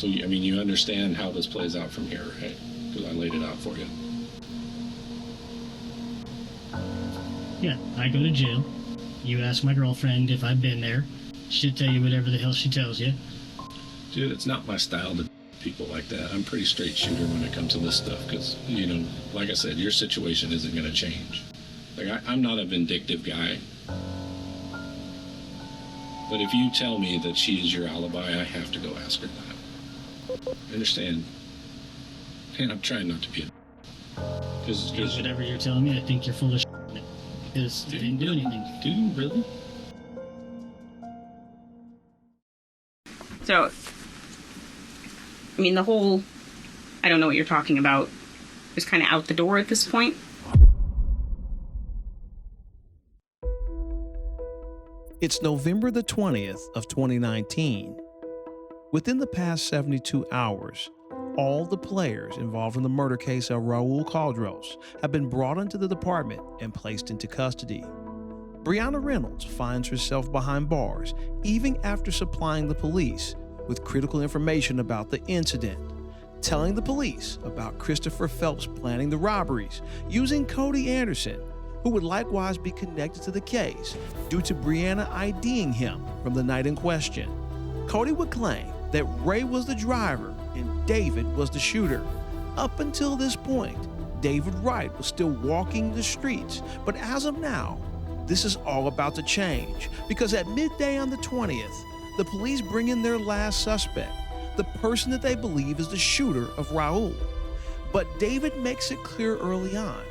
So, I mean, you understand how this plays out from here, right? Because I laid it out for you. Yeah, I go to jail. You ask my girlfriend if I've been there. She'll tell you whatever the hell she tells you. Dude, it's not my style to people like that. I'm pretty straight shooter when it comes to this stuff because, you know, like I said, your situation isn't going to change. Like, I'm not a vindictive guy. But if you tell me that she is your alibi, I have to go ask her that. I understand. And I'm trying not to be a... Because whatever you're telling me, I think you're full of shit. Because I didn't do anything. Do you really? So, I mean, the whole, I don't know what you're talking about, is kind of out the door at this point. It's November the 20th of 2019. Within the past 72 hours, all the players involved in the murder case of Raul Caldros have been brought into the department and placed into custody. Brianna Reynolds finds herself behind bars even after supplying the police with critical information about the incident, telling the police about Christopher Phelps planning the robberies, using Cody Anderson, who would likewise be connected to the case due to Brianna IDing him from the night in question. Cody would claim that Ray was the driver and David was the shooter. Up until this point, David Wright was still walking the streets, but as of now, this is all about to change because at midday on the 20th, the police bring in their last suspect, the person that they believe is the shooter of Raul. But David makes it clear early on,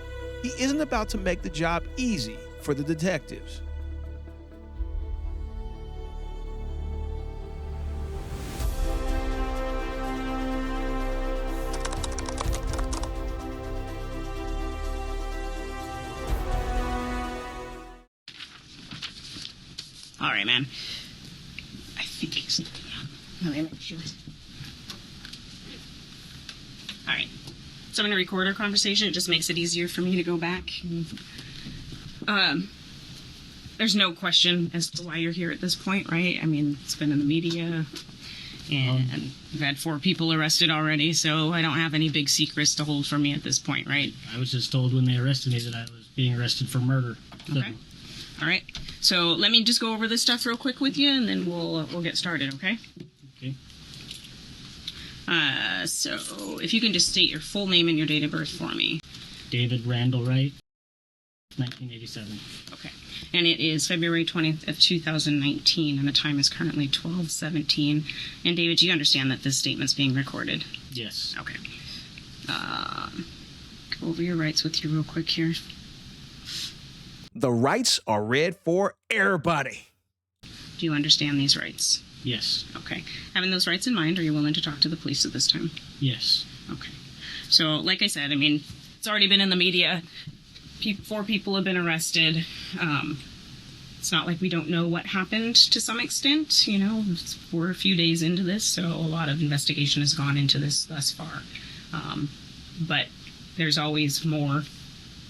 he isn't about to make the job easy for the detectives. All right, man. I think it's... Let me make sure. All right. So I'm going to record our conversation. It just makes it easier for me to go back. There's no question as to why you're here at this point, right? I mean, it's been in the media, and we've had 4 people arrested already, so I don't have any big secrets to hold from me at this point, right? I was just told when they arrested me that I was being arrested for murder. So. Okay. All right. So let me just go over this stuff real quick with you, and then we'll get started, okay? Okay. So if you can just state your full name and your date of birth for me. David Randall Wright, 1987. Okay. And it is February 20th of 2019, and the time is currently 12:17. And David, do you understand that this statement's being recorded? Yes. Okay. Go over your rights with you real quick here. The rights are read for everybody. Do you understand these rights? Yes. Okay. Having those rights in mind, are you willing to talk to the police at this time? Yes. Okay. So, like I said, I mean, it's already been in the media. 4 people have been arrested. It's not like we don't know what happened to some extent. You know, we're a few days into this, so a lot of investigation has gone into this thus far. But there's always more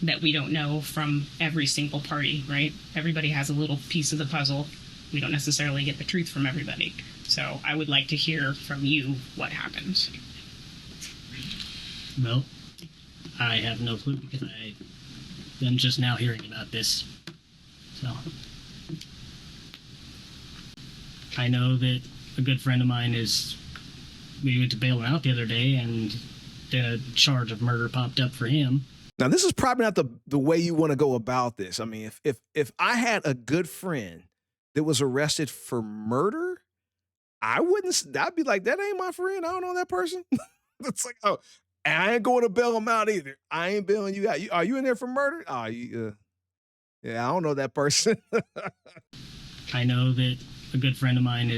that we don't know from every single party, right? Everybody has a little piece of the puzzle. We don't necessarily get the truth from everybody. So I would like to hear from you what happened. Well, I have no clue because I'm just now hearing about this. So I know that a good friend of mine we went to bail him out the other day, and then a charge of murder popped up for him. Now, this is probably not the way you want to go about this. I mean, if I had a good friend that was arrested for murder, I'd be like, that ain't my friend. I don't know that person. It's like, oh, and I ain't going to bail him out either. I ain't bailing you out. Are you in there for murder? Oh, yeah, I don't know that person. I know that a good friend of mine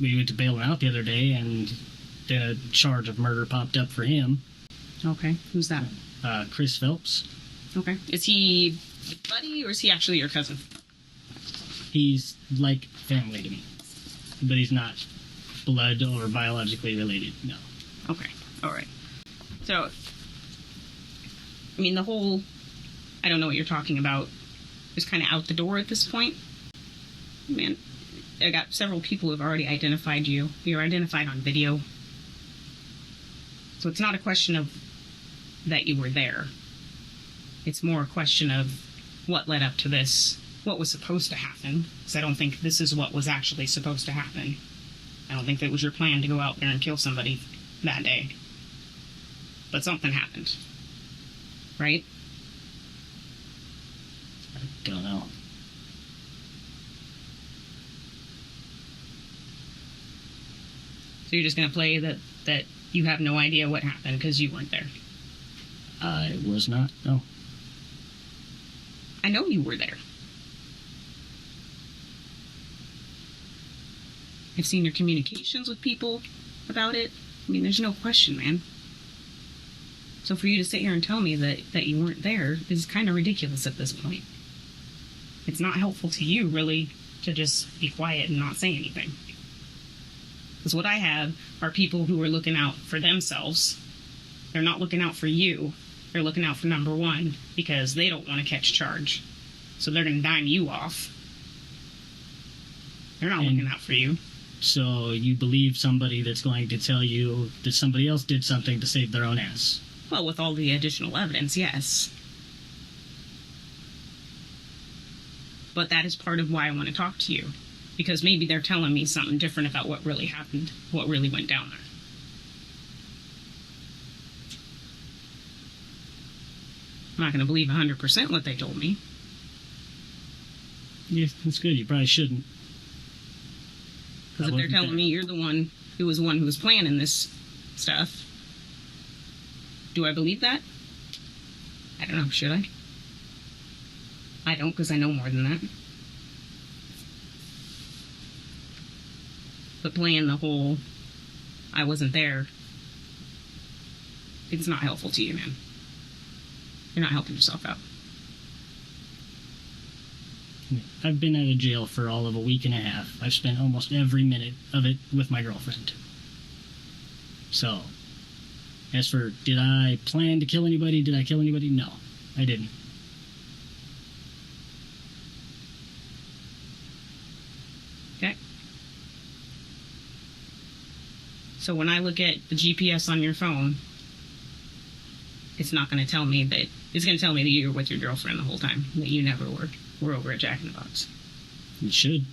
we went to bail him out the other day, and then a charge of murder popped up for him. Okay. Who's that? Chris Phelps. Okay. Is he a buddy or is he actually your cousin? He's like family to me, but he's not blood or biologically related, no. Okay. All right. So, I mean, the whole, I don't know what you're talking about, is kind of out the door at this point. Man, I got several people who have already identified you. You're identified on video. So it's not a question of that you were there. It's more a question of what led up to this, what was supposed to happen. Because I don't think this is what was actually supposed to happen. I don't think that was your plan to go out there and kill somebody that day. But something happened. Right? I don't know. So you're just going to play that you have no idea what happened because you weren't there. I was not, no. I know you were there. I've seen your communications with people about it. I mean, there's no question, man. So for you to sit here and tell me that you weren't there is kind of ridiculous at this point. It's not helpful to you, really, to just be quiet and not say anything. Because what I have are people who are looking out for themselves. They're not looking out for you. They're looking out for number one because they don't want to catch charge. So they're going to dime you off. They're not looking out for you. So you believe somebody that's going to tell you that somebody else did something to save their own ass? Well, with all the additional evidence, yes. But that is part of why I want to talk to you. Because maybe they're telling me something different about what really happened, what really went down there. I'm not going to believe 100% what they told me. Yeah, that's good. You probably shouldn't. Because if they're telling me you're the one who was planning this stuff, do I believe that? I don't know. Should I? I don't, because I know more than that. But playing the whole I wasn't there, it's not helpful to you, man. You're not helping yourself out. I've been out of jail for all of a week and a half. I've spent almost every minute of it with my girlfriend. So, as for did I plan to kill anybody? Did I kill anybody? No, I didn't. Okay. So when I look at the GPS on your phone, it's not going to tell me that. It's going to tell me that you were with your girlfriend the whole time. That you never were over at Jack in the Box. You should.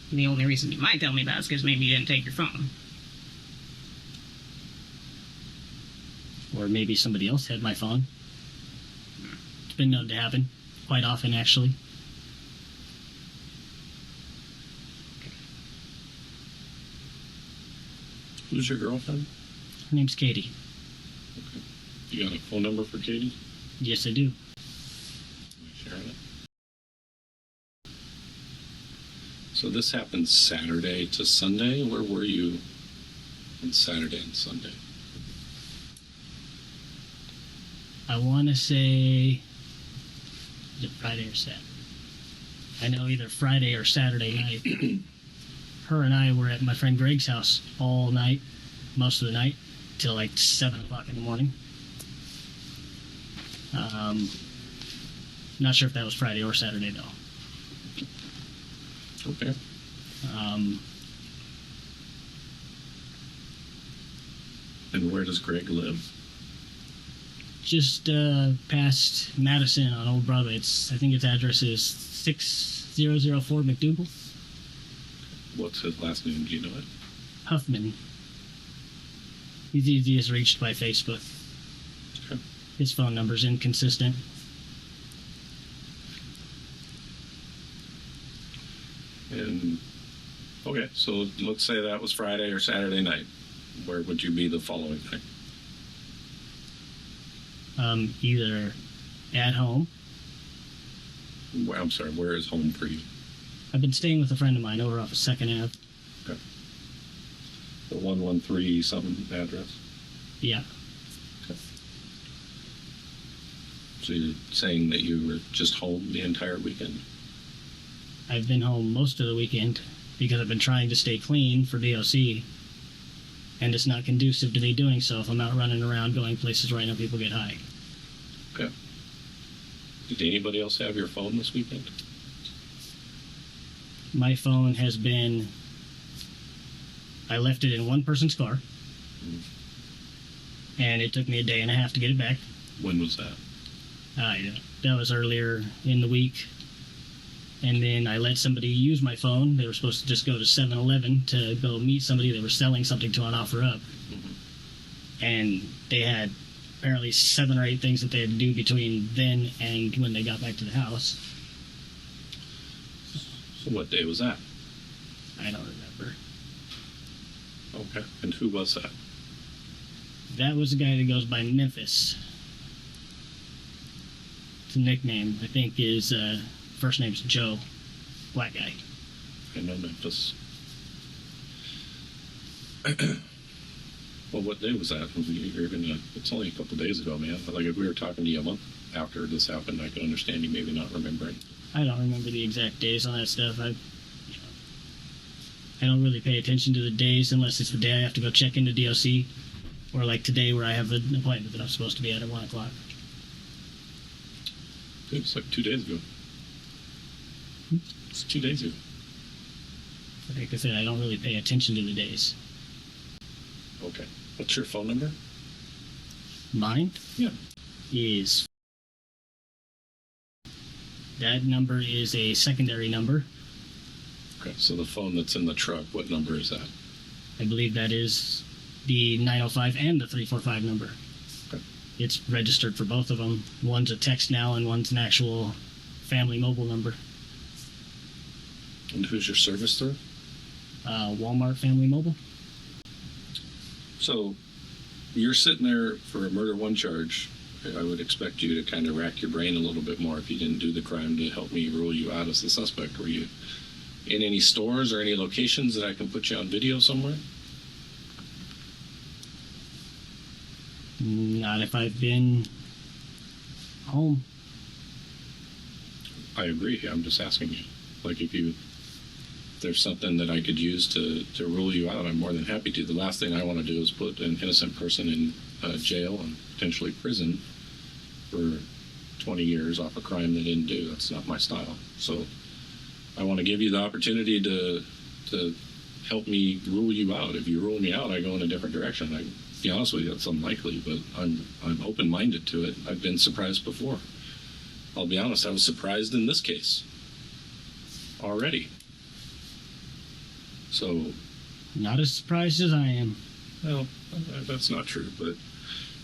And the only reason you might tell me that is because maybe you didn't take your phone. Or maybe somebody else had my phone. It's been known to happen. Quite often, actually. Who's your girlfriend? Her name's Katie. Okay. You got a phone number for Katie? Yes, I do. Am I sharing it? So this happened Saturday to Sunday. Where were you on Saturday and Sunday? I want to say... Is it Friday or Saturday? I know either Friday or Saturday night. Her and I were at my friend Greg's house all night, most of the night, till like 7 o'clock in the morning. Not sure if that was Friday or Saturday, though. Okay. And where does Greg live? Just past Madison on Old Broadway. I think its address is 6004 McDougal. What's his last name? Do you know it? Huffman. He's easiest reached by Facebook. Okay. His phone number's inconsistent. And okay, so let's say that was Friday or Saturday night. Where would you be the following night? Either at home. I'm sorry, where is home for you? I've been staying with a friend of mine over off of 2nd Ave. Okay. The 113 something address? Yeah. Okay. So you're saying that you were just home the entire weekend? I've been home most of the weekend because I've been trying to stay clean for DOC. And it's not conducive to me doing so if I'm out running around going places where I know people get high. Okay. Did anybody else have your phone this weekend? my phone has been... I left it in one person's car, and it took me a day and a half to get it back. When was that? That was earlier in the week. And then I let somebody use my phone. They were supposed to just go to 7-Eleven to go meet somebody that was selling something to an offer up. And they had apparently 7 or 8 things that they had to do between then and when they got back to the house. So what day was that? I don't remember. Okay. And who was that? That was the guy that goes by Memphis. It's a nickname. I think his first name's Joe. Black guy. I know Memphis. Well, what day was that? It's only a couple days ago, man. Like, if we were talking to you a month after this happened, I could understand you maybe not remembering. I don't remember the exact days on that stuff. I don't really pay attention to the days unless it's the day I have to go check into DOC, or like today where I have an appointment that I'm supposed to be at 1 o'clock. Dude, it's like 2 days ago. It's 2 days ago. Like I said, I don't really pay attention to the days. Okay. What's your phone number? Mine Yeah. is... That number is a secondary number. Okay, so the phone that's in the truck, what number is that? I believe that is the 905 and the 345 number. Okay. It's registered for both of them. One's a text now and one's an actual family mobile number. And who's your service through? Walmart Family Mobile. So, you're sitting there for a murder one charge. I would expect you to kind of rack your brain a little bit more if you didn't do the crime to help me rule you out as the suspect. Were you in any stores or any locations that I can put you on video somewhere? Not if I've been home. I agree. I'm just asking you. Like, if there's something that I could use to rule you out, I'm more than happy to. The last thing I want to do is put an innocent person in jail and potentially prison for 20 years off a crime they didn't do. That's not my style. So I want to give you the opportunity to help me rule you out. If you rule me out, I go in a different direction. To be honest with you, that's unlikely, but I'm open-minded to it. I've been surprised before. I'll be honest, I was surprised in this case already. So, Not as surprised as I am. well, that's not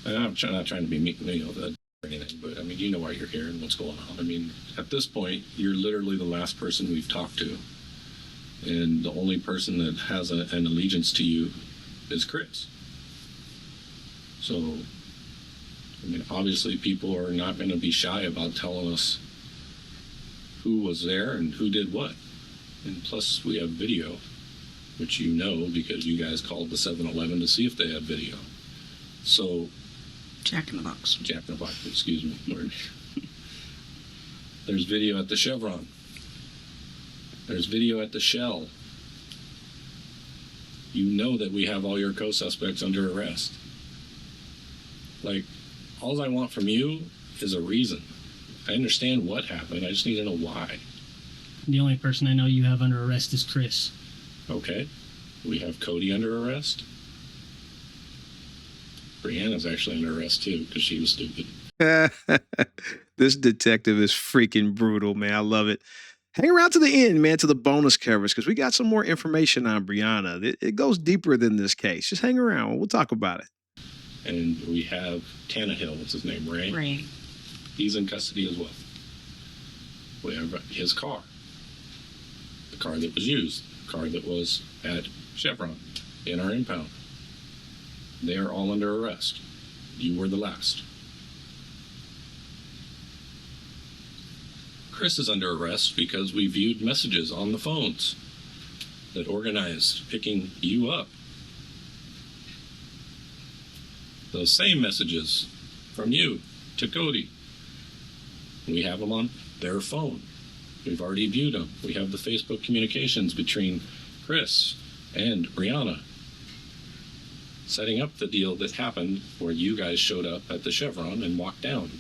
not trying to be mean, or anything, but I mean, you know why you're here and what's going on. I mean, at this point, you're literally the last person we've talked to, and the only person that has an allegiance to you is Chris. So, I mean, obviously, people are not going to be shy about telling us who was there and who did what. And plus, we have video, which you know because you guys called the 7-Eleven to see if they had video. So, Jack in the Box. Jack in the Box, excuse me. Lord. There's video at the Chevron. There's video at the Shell. You know that we have all your co-suspects under arrest. Like, all I want from you is a reason. I understand what happened. I just need to know why. The only person I know you have under arrest is Chris. Okay. We have Cody under arrest. Brianna's actually under arrest too because she was stupid. This detective is freaking brutal, man. I love it. Hang around to the end, man, to the bonus coverage, because we got some more information on Brianna. It goes deeper than this case. Just hang around. We'll talk about it. And we have Tannehill, what's his name, Ray? Ray. He's in custody as well. We have his car. The car that was used. The car that was at Chevron in our impound. They are all under arrest. You were the last. Chris is under arrest because we viewed messages on the phones that organized picking you up. Those same messages from you to Cody. We have them on their phone. We've already viewed them. We have the Facebook communications between Chris and Brianna setting up the deal that happened where you guys showed up at the Chevron and walked down.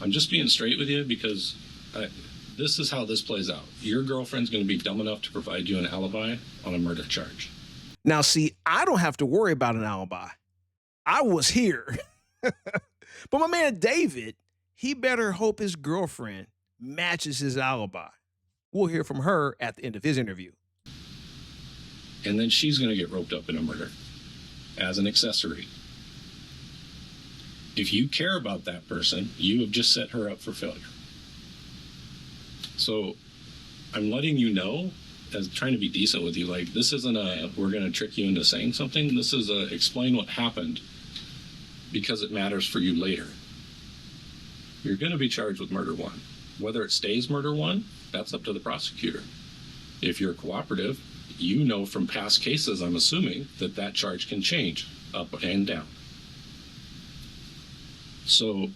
I'm just being straight with you because this is how this plays out. Your girlfriend's going to be dumb enough to provide you an alibi on a murder charge. Now, see, I don't have to worry about an alibi. I was here. But my man David, he better hope his girlfriend matches his alibi. We'll hear from her at the end of his interview. And then she's going to get roped up in a murder as an accessory. If you care about that person, you have just set her up for failure. So I'm letting you know, as trying to be decent with you, like, this isn't a, we're going to trick you into saying something. This is a, explain what happened because it matters for you later. You're going to be charged with murder one. Whether it stays murder one, that's up to the prosecutor. If you're cooperative, you know from past cases, I'm assuming, that that charge can change up and down. So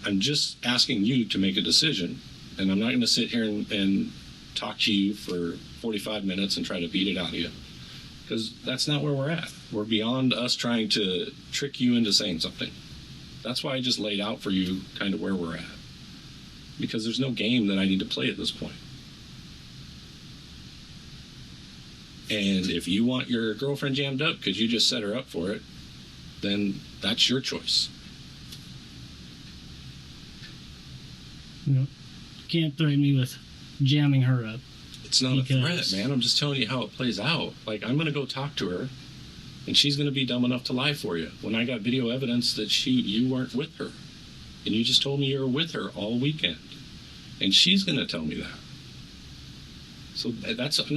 I'm just asking you to make a decision, and I'm not going to sit here and talk to you for 45 minutes and try to beat it out of you, because that's not where we're at. We're beyond us trying to trick you into saying something. That's why I just laid out for you kind of where we're at, because there's no game that I need to play at this point. And if you want your girlfriend jammed up because you just set her up for it, then that's your choice. You know, can't threaten me with jamming her up. It's not a threat, man. I'm just telling you how it plays out. Like, I'm going to go talk to her, and she's going to be dumb enough to lie for you. When I got video evidence that you weren't with her, and you just told me you were with her all weekend, and she's going to tell me that. So that's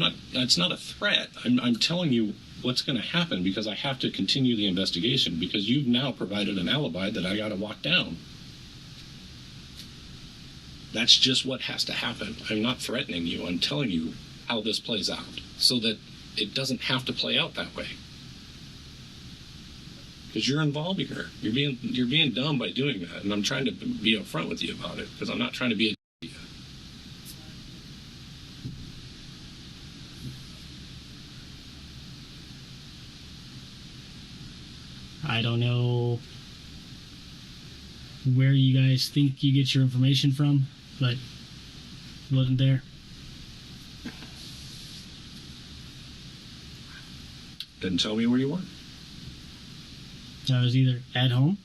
not a threat. I'm telling you what's going to happen, because I have to continue the investigation, because you've now provided an alibi that I got to walk down. That's just what has to happen. I'm not threatening you. I'm telling you how this plays out so that it doesn't have to play out that way. Because you're involving her. You're being dumb by doing that, and I'm trying to be upfront with you about it, because I'm not trying to be a I don't know where you guys think you get your information from, but it wasn't there. Didn't tell me where you were. I was either at home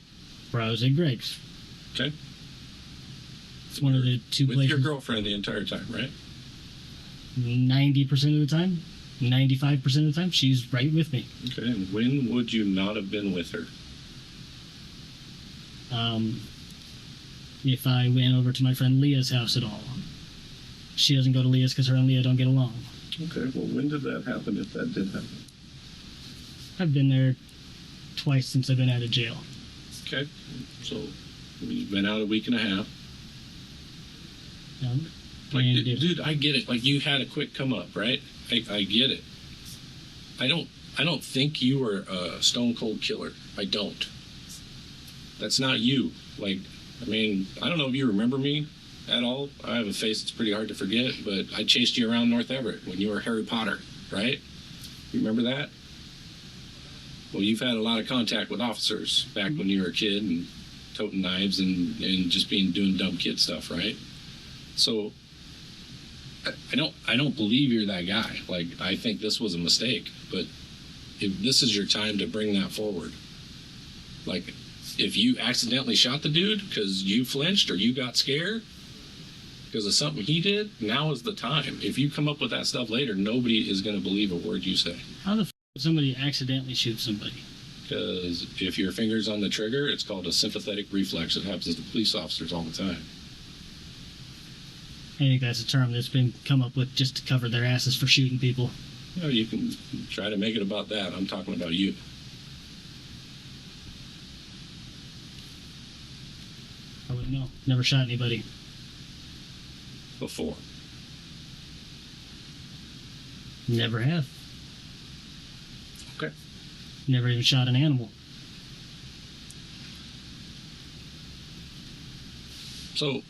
or I was at Greg's. Okay. It's one of the two with places. Your girlfriend the entire time, right? 90% of the time, 95% of the time, she's right with me. Okay. And when would you not have been with her? If I went over to my friend Leah's house at all. She doesn't go to Leah's because her and Leah don't get along. Okay. Well, when did that happen, if that did happen? I've been there twice since I've been out of jail. Okay. So you've been out a week and a half. Like, dude, I get it. Like, you had a quick come up, right? I get it. I don't think you were a stone cold killer. I don't. That's not you. Like, I mean, I don't know if you remember me at all. I have a face that's pretty hard to forget, but I chased you around North Everett when you were Harry Potter, right? You remember that? Well, you've had a lot of contact with officers back when you were a kid and toting knives and just doing dumb kid stuff, right? So I don't believe you're that guy. Like, I think this was a mistake, but if this is your time to bring that forward. Like, if you accidentally shot the dude because you flinched or you got scared because of something he did, now is the time. If you come up with that stuff later, nobody is going to believe a word you say. How the f*** would somebody accidentally shoot somebody? Because if your finger's on the trigger, it's called a sympathetic reflex. It happens to police officers all the time. I think that's a term that's been come up with just to cover their asses for shooting people. You know, you can try to make it about that. I'm talking about you. I wouldn't know. Never shot anybody. Before. Never have. Okay. Never even shot an animal. So,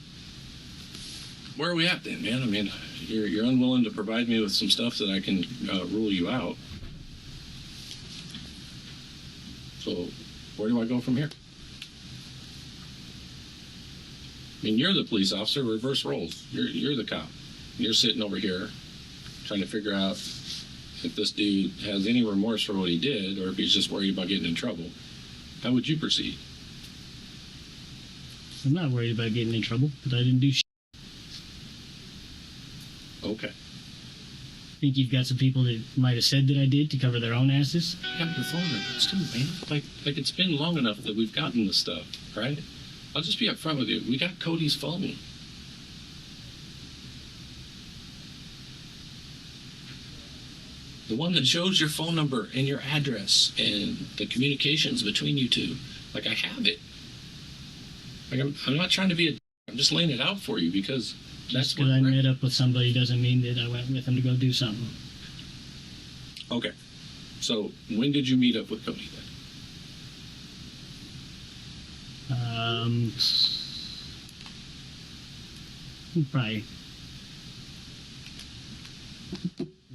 where are we at then, man? I mean, you're unwilling to provide me with some stuff that I can rule you out. So, where do I go from here? I mean, you're the police officer, reverse roles. You're the cop. You're sitting over here trying to figure out if this dude has any remorse for what he did or if he's just worried about getting in trouble. How would you proceed? I'm not worried about getting in trouble, but I didn't do shit. Okay. Think you've got some people that might have said that I did to cover their own asses? I got your phone records too, man. Like it's been long enough that we've gotten this stuff, right? I'll just be upfront with you. We got Cody's phone. The one that shows your phone number and your address and the communications between you two. Like, I have it. Like, I'm not trying to be a... I'm just laying it out for you because that's Just because I met up with somebody doesn't mean that I went with them to go do something. Okay. So, when did you meet up with Cody then? Probably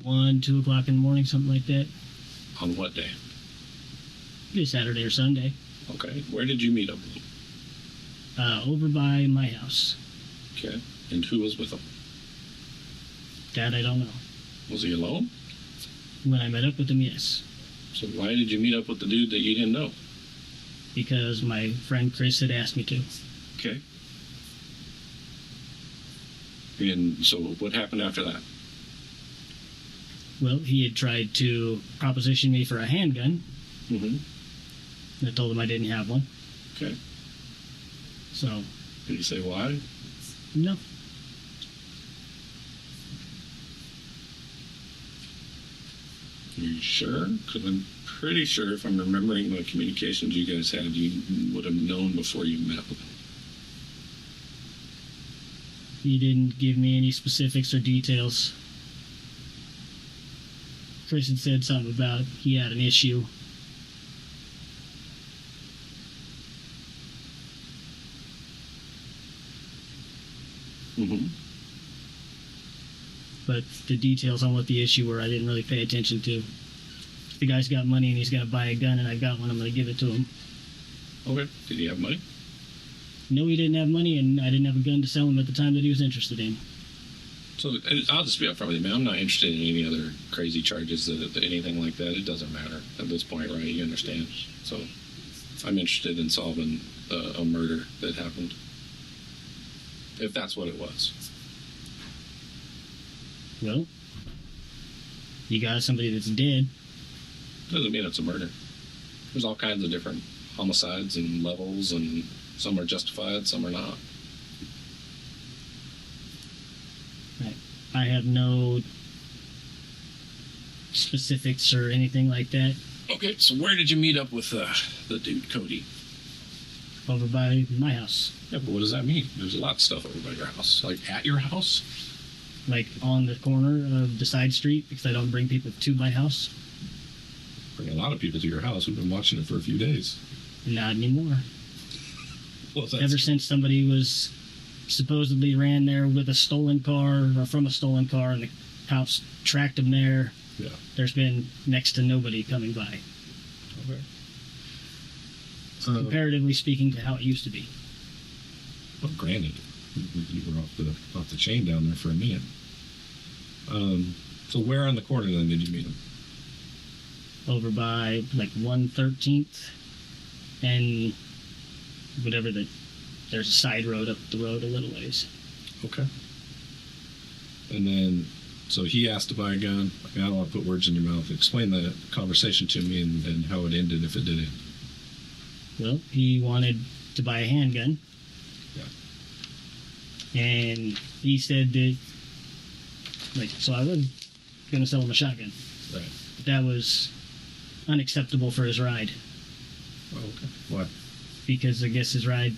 1, 2 o'clock in the morning, something like that. On what day? Either Saturday or Sunday. Okay. Where did you meet up with him? Over by my house. Okay. And who was with him? That I don't know. Was he alone? When I met up with him, yes. So why did you meet up with the dude that you didn't know? Because my friend Chris had asked me to. Okay. And so what happened after that? Well, he had tried to proposition me for a handgun. Mm-hmm. I told him I didn't have one. Okay. So, Did he say why? no. Are you sure? Because I'm pretty sure if I'm remembering the communications you guys had, you would have known before you met with him. He didn't give me any specifics or details. Chris had said something about he had an issue. Mm-hmm. But the details on what the issue were, I didn't really pay attention to. If the guy's got money and he's going to buy a gun and I've got one, I'm going to give it to him. Okay. Did he have money? No, he didn't have money, and I didn't have a gun to sell him at the time that he was interested in. So I'll just be upfront with you, man. I'm not interested in any other crazy charges, anything like that. It doesn't matter at this point, right? You understand? So I'm interested in solving a murder that happened, if that's what it was. Well, you got somebody that's dead. Doesn't mean it's a murder. There's all kinds of different homicides and levels, and some are justified, some are not. I have no specifics or anything like that. Okay, so where did you meet up with the dude, Cody? Over by my house. Yeah, but what does that mean? There's a lot of stuff over by your house. Like, at your house? Like on the corner of the side street, because I don't bring people to my house. Bring a lot of people to your house. We've been watching it for a few days. Not anymore. Well, that's Ever since somebody was supposedly ran there with a stolen car, or from a stolen car, and the cops tracked him there, Yeah. there's been next to nobody coming by. Okay. Comparatively speaking to how it used to be. Well, granted, you were off the chain down there for a minute. So where on the corner then did you meet him? Over by like 113th and whatever there's a side road up the road a little ways. Okay. And then, so he asked to buy a gun. I don't want to put words in your mouth. Explain the conversation to me and how it ended, if it did end. Well, he wanted to buy a handgun. Yeah. And he said that, like, so I was going to sell him a shotgun. Right. But that was unacceptable for his ride. Oh, okay. Why? Because I guess his ride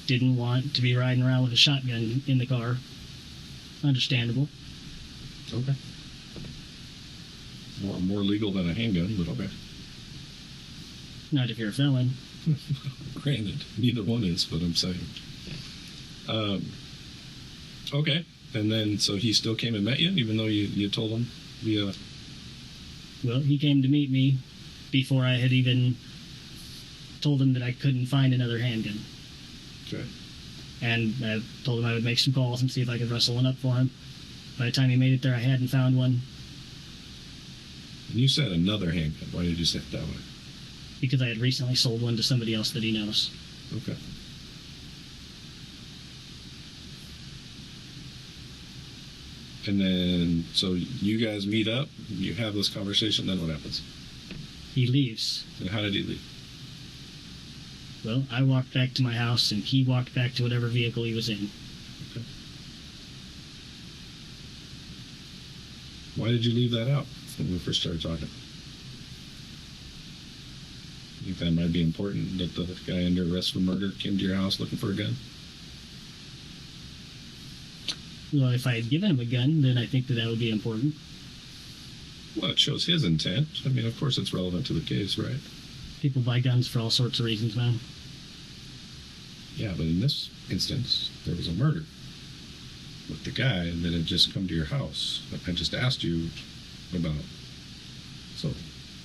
didn't want to be riding around with a shotgun in the car. Understandable. Okay. More legal than a handgun, but okay. Not if you're a felon. Granted, neither one is, but I'm saying. Okay. And then, so he still came and met you, even though you told him via... Well, he came to meet me before I had even told him that I couldn't find another handgun. Okay. And I told him I would make some calls and see if I could rustle one up for him. By the time he made it there, I hadn't found one And you said another handgun. Why did you say it that way? because I had recently sold one to somebody else that he knows. Okay. And then, so you guys meet up, you have this conversation, then what happens? He leaves. And how did he leave? Well, I walked back to my house, and he walked back to whatever vehicle he was in. Okay. Why did you leave that out when we first started talking? You think that might be important that the guy under arrest for murder came to your house looking for a gun? Well, if I had given him a gun, then I think that would be important. Well, it shows his intent. I mean, of course it's relevant to the case, right? People buy guns for all sorts of reasons, man. Yeah, but in this instance, there was a murder with the guy that had just come to your house. I just asked you about. So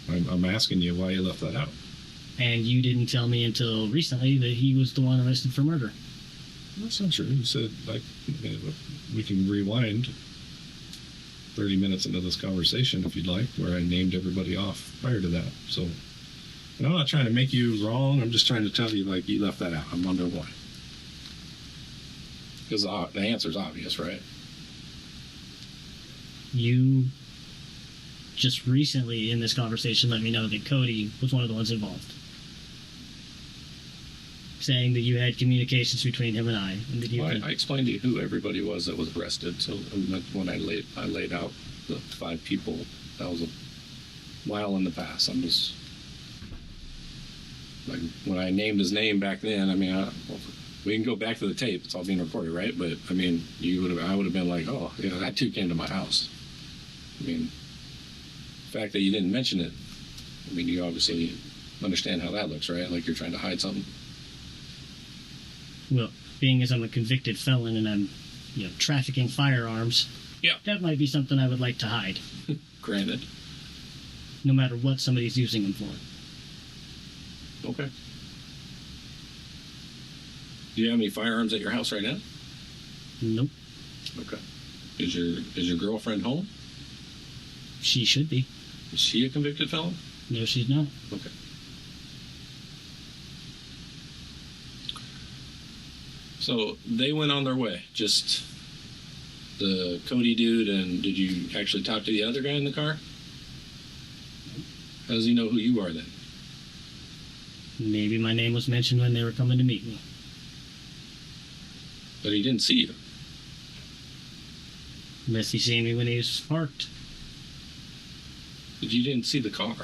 I'm asking you why you left that out. And you didn't tell me until recently that he was the one arrested for murder. That's not true. You said, like, we can rewind 30 minutes into this conversation if you'd like, where I named everybody off prior to that. So, and I'm not trying to make you wrong. I'm just trying to tell you, like, you left that out. I'm wondering why. Because the answer's obvious, right? You just recently in this conversation let me know that Cody was one of the ones involved. Saying that you had communications between him and I. And that you Well, I explained to you who everybody was that was arrested. So when I laid out the 5 people, that was a while in the past. I'm just, like, when I named his name back then, I mean, we can go back to the tape. It's all being recorded, right? But, I mean, I would have been like, oh, you know, that too came to my house. I mean, the fact that you didn't mention it, I mean, you obviously understand how that looks, right? Like you're trying to hide something. Well, being as I'm a convicted felon and I'm, trafficking firearms, Yeah. that might be something I would like to hide, Granted. no matter what somebody's using them for. Okay. Do you have any firearms at your house right now? Nope. Okay. Is your girlfriend home? She should be. Is she a convicted felon? No, she's not. Okay. So they went on their way. Just the Cody dude, and did you actually talk to the other guy in the car? How does he know who you are then? Maybe my name was mentioned when they were coming to meet me. But he didn't see you. Unless he seen me when he was parked. But you didn't see the car.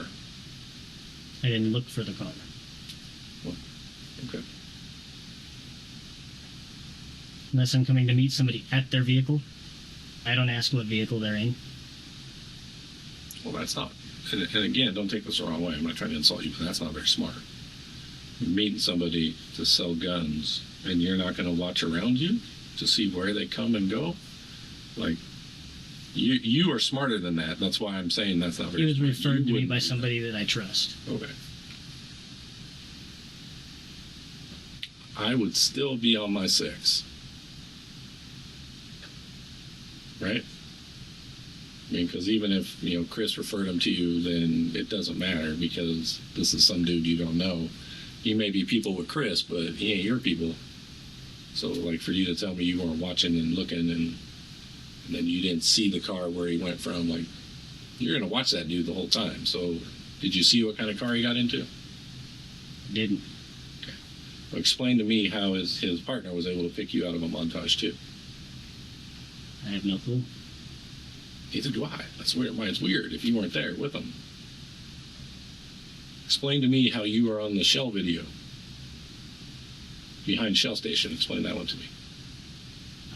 I didn't look for the car. Okay. Unless I'm coming to meet somebody at their vehicle, I don't ask what vehicle they're in. Well, that's not. And again, don't take this the wrong way. I'm not trying to insult you, but that's not very smart. You're meeting somebody to sell guns, and you're not going to watch around you to see where they come and go. Like, you are smarter than that. That's why I'm saying that's not very He was smart. referred You to me wouldn't by do somebody that I trust. that. Okay. I would still be on my 6. Right? I mean, because even if, Chris referred him to you, then it doesn't matter because this is some dude you don't know. He may be people with Chris, but he ain't your people. So, like, for you to tell me you weren't watching and looking and then you didn't see the car where he went from, like, you're going to watch that dude the whole time. So, did you see what kind of car he got into? Didn't. Okay. Well, explain to me how his partner was able to pick you out of a montage, too. I have no clue. Neither do I. That's why it's weird if you weren't there with them. Explain to me how you were on the Shell video. Behind Shell Station. Explain that one to me.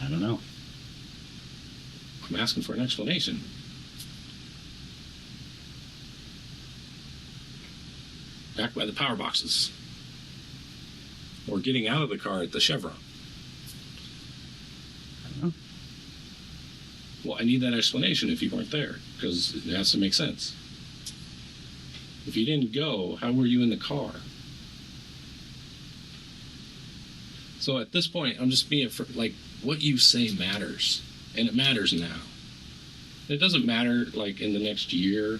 I don't know. I'm asking for an explanation. Back by the power boxes. Or getting out of the car at the Chevron. I don't know. Well, I need that explanation if you weren't there, because it has to make sense. If you didn't go, how were you in the car? So at this point, I'm just being like, what you say matters, and it matters now. It doesn't matter like in the next year.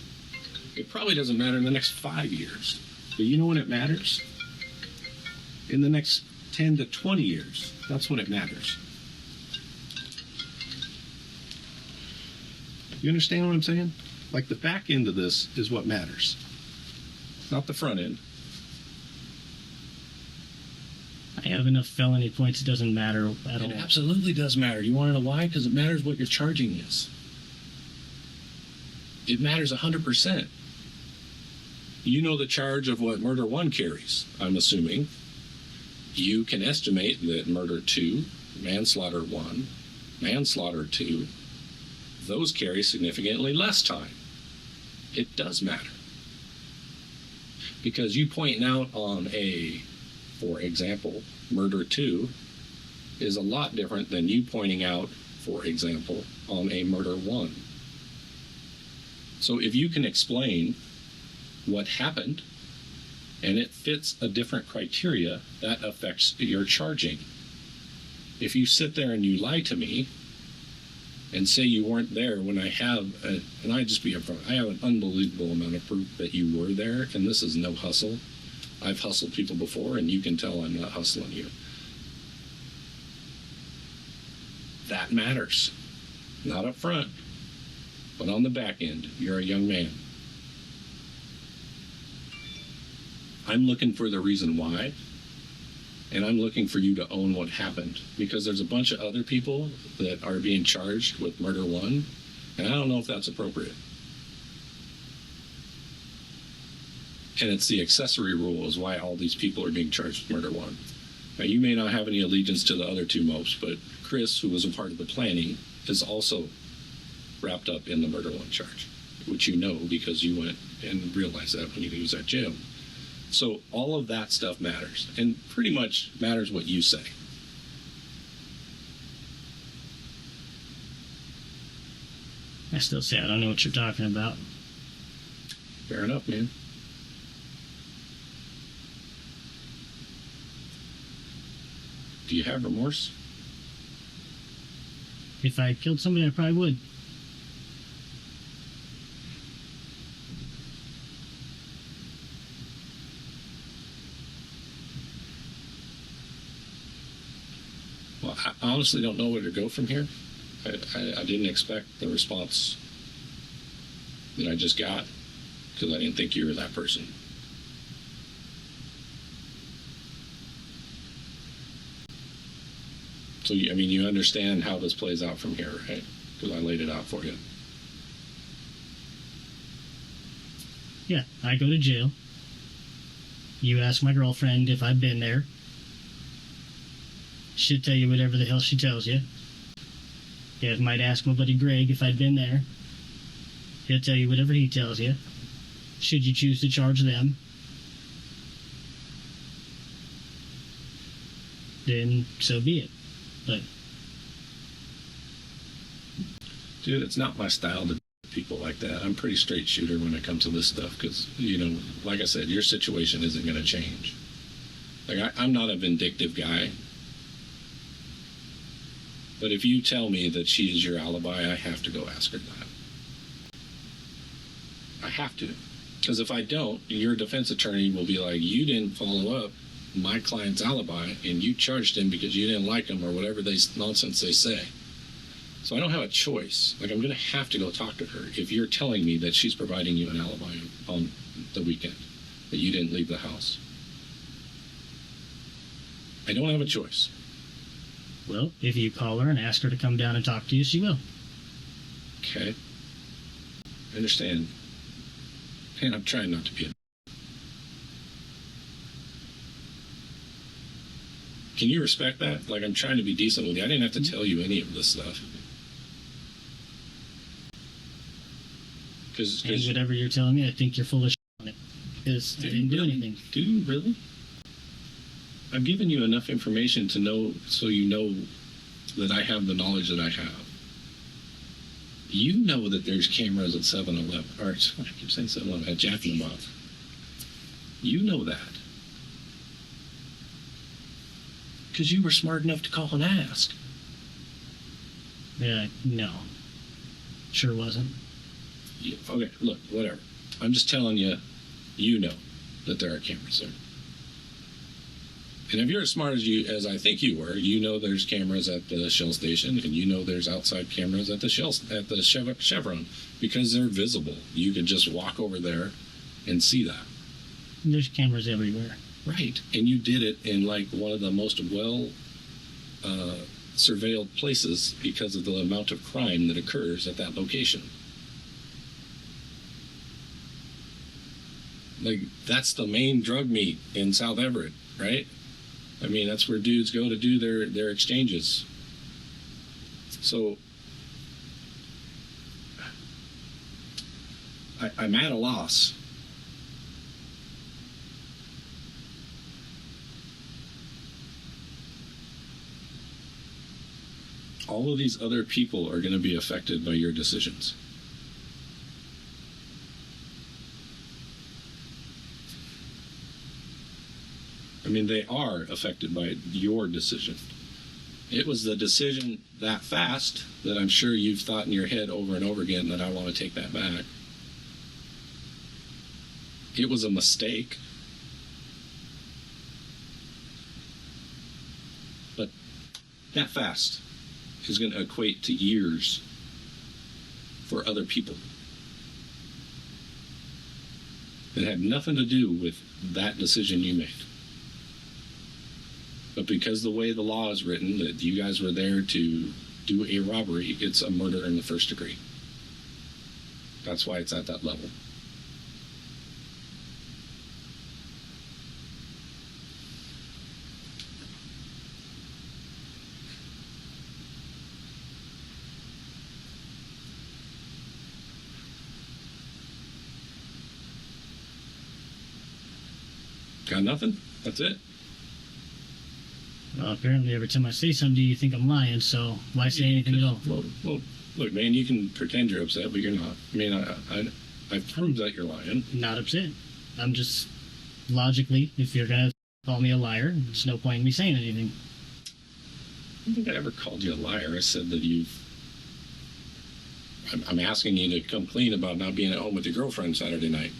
It probably doesn't matter in the next 5 years. But you know when it matters? In the next 10 to 20 years. That's when it matters. You understand what I'm saying? Like the back end of this is what matters, not the front end. I have enough felony points, it doesn't matter at all. It absolutely does matter. You want to know why? Because it matters what your charging is. It matters 100%. You know the charge of what murder 1 carries, I'm assuming. You can estimate that murder 2, manslaughter 1, manslaughter 2, those carry significantly less time. It does matter. Because you pointing out on for example, murder 2 is a lot different than you pointing out, for example, on a murder 1. So if you can explain what happened and it fits a different criteria, that affects your charging. If you sit there and you lie to me and say you weren't there when I have, and I just be upfront, I have an unbelievable amount of proof that you were there, and this is no hustle. I've hustled people before, and you can tell I'm not hustling you. That matters. Not up front, but on the back end. You're a young man. I'm looking for the reason why, and I'm looking for you to own what happened, because there's a bunch of other people that are being charged with murder 1, and I don't know if that's appropriate. And it's the accessory rule is why all these people are being charged with murder 1. Now, you may not have any allegiance to the other 2 mopes, but Chris, who was a part of the planning, is also wrapped up in the murder 1 charge, which you know because you went and realized that when he was at jail. So all of that stuff matters, and pretty much matters what you say. I still say I don't know what you're talking about. Fair enough, man. Do you have remorse? If I killed somebody, I probably would. Well, I honestly don't know where to go from here. I didn't expect the response that I just got, because I didn't think you were that person. So, I mean, you understand how this plays out from here, right? Because I laid it out for you. Yeah, I go to jail. You ask my girlfriend if I've been there. She'll tell you whatever the hell she tells you. You might ask my buddy Greg if I'd been there. He'll tell you whatever he tells you. Should you choose to charge them, then so be it. But dude, it's not my style to people like that. I'm pretty straight shooter when it comes to this stuff because, you know, like I said, your situation isn't going to change. Like, I'm not a vindictive guy. But if you tell me that she is your alibi, I have to go ask her that. I have to. Because if I don't, your defense attorney will be like, you didn't follow up my client's alibi and you charged him because you didn't like him or whatever nonsense they say. So I don't have a choice. Like, I'm going to have to go talk to her if you're telling me that she's providing you an alibi on the weekend, that you didn't leave the house. I don't have a choice. well, if you call her and ask her to come down and talk to you, she will. Okay. I understand. And I'm trying not to be a... Can you respect that? Like, I'm trying to be decent with you. I didn't have to tell you any of this stuff. Because And whatever you're telling me, I think you're full of shit on it. Because I didn't do anything. Do you really? I've given you enough information to know, so you know that I have the knowledge that I have. You know that there's cameras at 7-Eleven, or I keep saying 7-Eleven, at Jack in the Box. You know that. Because you were smart enough to call and ask. Yeah, no. Sure wasn't. Yeah, okay, look, whatever. I'm just telling you, you know that there are cameras there. And if you're as smart as I think you were, you know there's cameras at the Shell station, and you know there's outside cameras at the Chevron, because they're visible. You can just walk over there and see that. There's cameras everywhere. Right, and you did it in like one of the most surveilled places because of the amount of crime that occurs at that location. Like, that's the main drug meet in South Everett, right? I mean, that's where dudes go to do their exchanges. So I'm at a loss. All of these other people are going to be affected by your decisions. I mean, they are affected by your decision. It was the decision that fast that I'm sure you've thought in your head over and over again that I want to take that back. It was a mistake. But that fast is going to equate to years for other people. It had nothing to do with that decision you made. But because the way the law is written, that you guys were there to do a robbery, it's a murder in the first degree. That's why it's at that level. Got nothing? That's it? Well, apparently every time I say something to you, you think I'm lying, so why say anything at all? Well, look, man, you can pretend you're upset, but you're not. I mean, I've proved that you're lying. Not upset. I'm just, logically, if you're going to call me a liar, there's no point in me saying anything. I don't think I ever called you a liar. I said that I'm asking you to come clean about not being at home with your girlfriend Saturday night.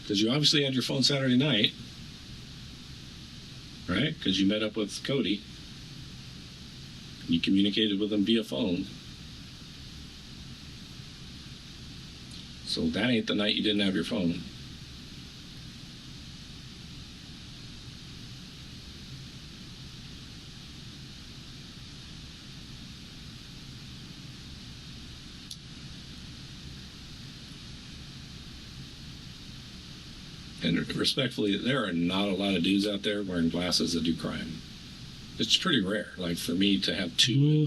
Because you obviously had your phone Saturday night, right? Because you met up with Cody. You communicated with him via phone. So that ain't the night you didn't have your phone. And respectfully, there are not a lot of dudes out there wearing glasses that do crime. It's pretty rare. Like, for me to have two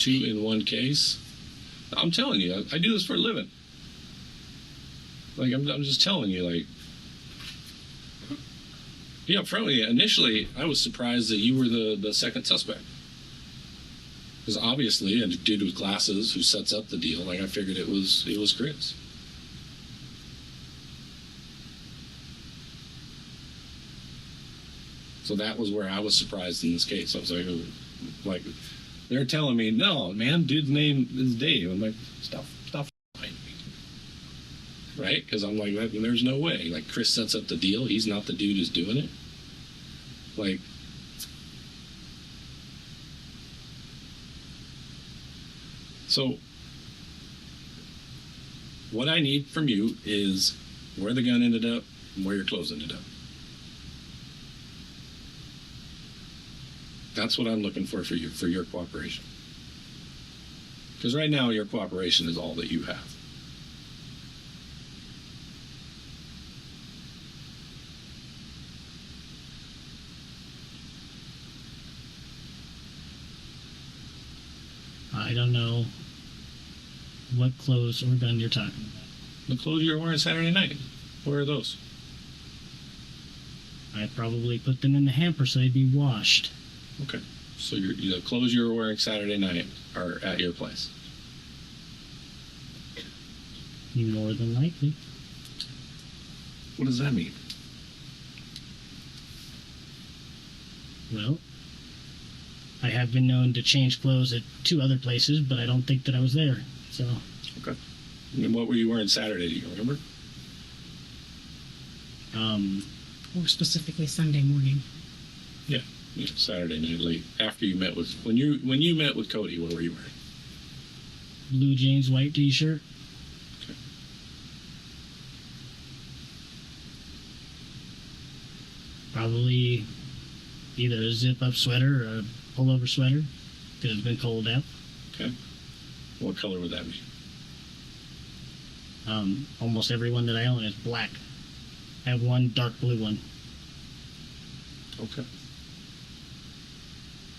in one case. I'm telling you, I do this for a living. Like, I'm just telling you, like, yeah, frankly, initially, I was surprised that you were the second suspect. Because obviously, a dude with glasses who sets up the deal, like, I figured it was Chris. So that was where I was surprised in this case. I was like, they're telling me, no, man, dude's name is Dave. I'm like, stop lying to me. Right? Because I'm like, there's no way. Like, Chris sets up the deal. He's not the dude who's doing it. Like, so what I need from you is where the gun ended up and where your clothes ended up. That's what I'm looking for you, for your cooperation. Because right now, your cooperation is all that you have. I don't know what clothes or gun you're talking about. The clothes you were wearing Saturday night, where are those? I probably put them in the hamper so they'd be washed. Okay. So the clothes you were wearing Saturday night are at your place? More than likely. What does that mean? Well, I have been known to change clothes at 2 other places, but I don't think that I was there. So, Okay. And what were you wearing Saturday? Do you remember? Or specifically Sunday morning. Yeah, Saturday night late after you met with when you met with Cody. What were you wearing? blue jeans, white t-shirt. Okay. Probably either a zip-up sweater or a pullover sweater because it's been cold out. Okay. What color would that be? Almost every one that I own is black. I have one dark blue one. Okay.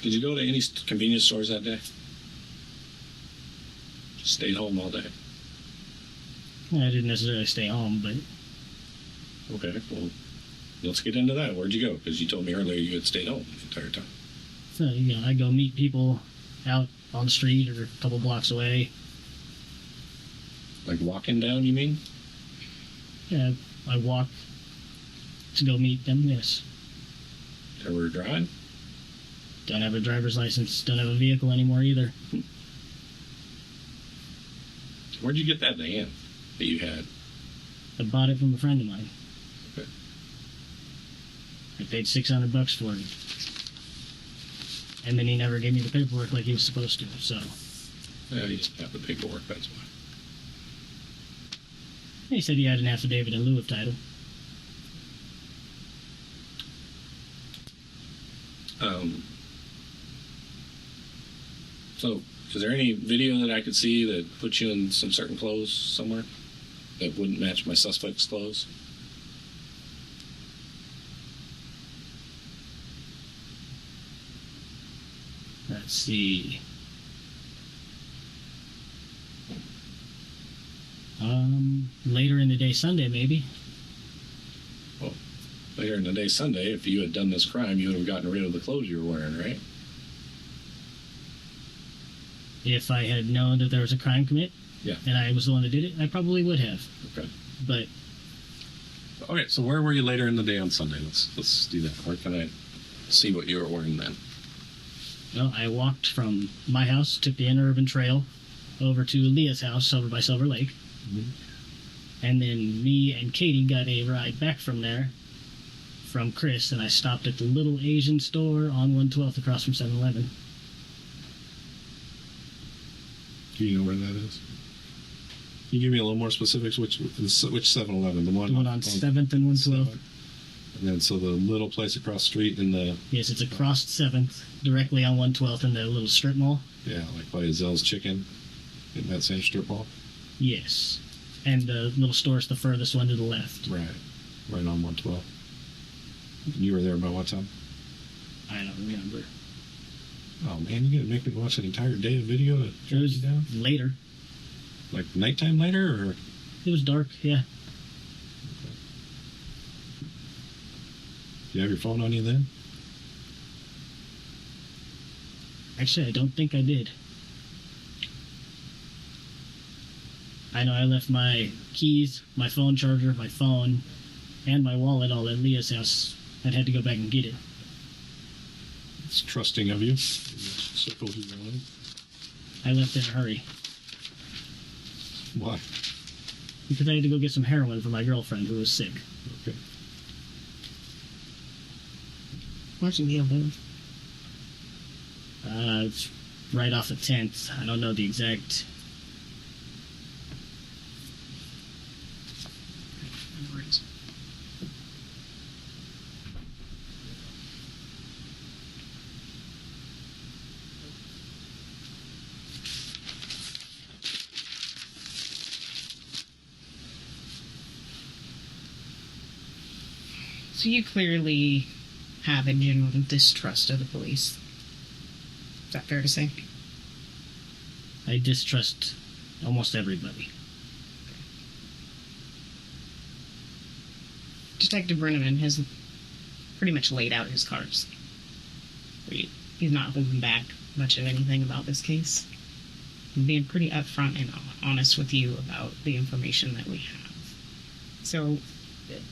Did you go to any convenience stores that day? Just stayed home all day. I didn't necessarily stay home, but Okay. Well, let's get into that. Where'd you go? Because you told me earlier you had stayed home the entire time. so, I go meet people out on the street or a couple blocks away. Like walking down, you mean? Yeah, I walk to go meet them, yes. Ever drive? Don't have a driver's license, don't have a vehicle anymore either. Where'd you get that van that you had? I bought it from a friend of mine. Okay. I paid $600 for it. And then he never gave me the paperwork like he was supposed to, so. Yeah, you didn't have the paperwork, that's why. He said he had an affidavit in lieu of title. So, is there any video that I could see that puts you in some certain clothes somewhere that wouldn't match my suspect's clothes? Let's see. Later in the day Sunday, maybe. Well, later in the day Sunday, if you had done this crime, you would have gotten rid of the clothes you were wearing, right? If I had known that there was a crime commit, Yeah. and I was the one that did it, I probably would have. Okay. But Okay, so where were you later in the day on Sunday? Let's do that. Where can I see what you were wearing then? well, I walked from my house, took the interurban trail over to Leah's house over by Silver Lake. Mhm. And then me and Katie got a ride back from there from Chris, and I stopped at the little Asian store on 112th across from 7-Eleven. Do you know where that is? Can you give me a little more specifics? Which 7-Eleven? The The one on 7th and 112th. And then so the little place across the street in the Yes, it's across 7th, directly on 112th in the little strip mall. like by Zell's Chicken, in that same strip mall. Yes. And the little store's the furthest one to the left. Right on 112. You were there about what time? I don't remember. Oh man, you gonna make me watch an entire day of video to It track was you down? later. Like nighttime later, or It was dark, yeah. do you have your phone on you then? Actually, I don't think I did. I know I left my keys, my phone charger, my phone, and my wallet all at Leah's house. I'd had to go back and get it. It's trusting of you. Circles you're in. I left in a hurry Why? because I had to go get some heroin for my girlfriend who was sick. Okay. Where's Neil live? It's right off the 10th. I don't know the exact. So you clearly have a general distrust of the police. Is that fair to say? I distrust almost everybody. Detective Brenneman has pretty much laid out his cards. He's not holding back much of anything about this case. He's being pretty upfront and honest with you about the information that we have. So,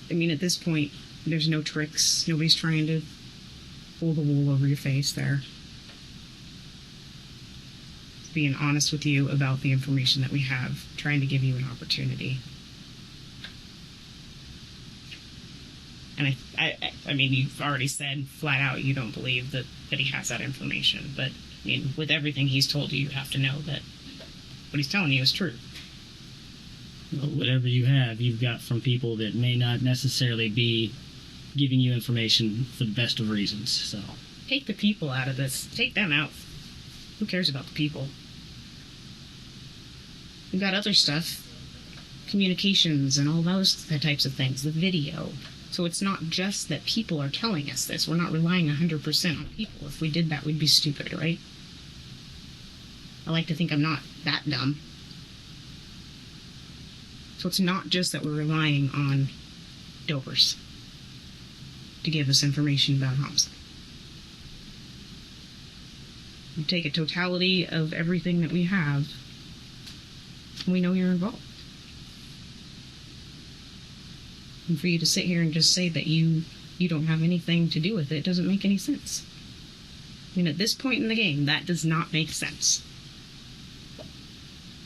I mean, at this point, there's no tricks. Nobody's trying to pull the wool over your face there. Being honest with you about the information that we have, trying to give you an opportunity. And I mean, you've already said flat out you don't believe that he has that information. But, I mean, with everything he's told you, you have to know that what he's telling you is true. Well, whatever you have, you've got from people that may not necessarily be giving you information for the best of reasons. So Take the people out of this. Take them out. Who cares about the people? We've got other stuff. Communications and all those types of things. The video. So it's not just that people are telling us this. We're not relying 100% on people. If we did that, we'd be stupid, right? I like to think I'm not that dumb. So it's not just that we're relying on dopers to give us information about homicide. You take a totality of everything that we have, and we know you're involved. And for you to sit here and just say that you don't have anything to do with it doesn't make any sense. I mean, at this point in the game, that does not make sense.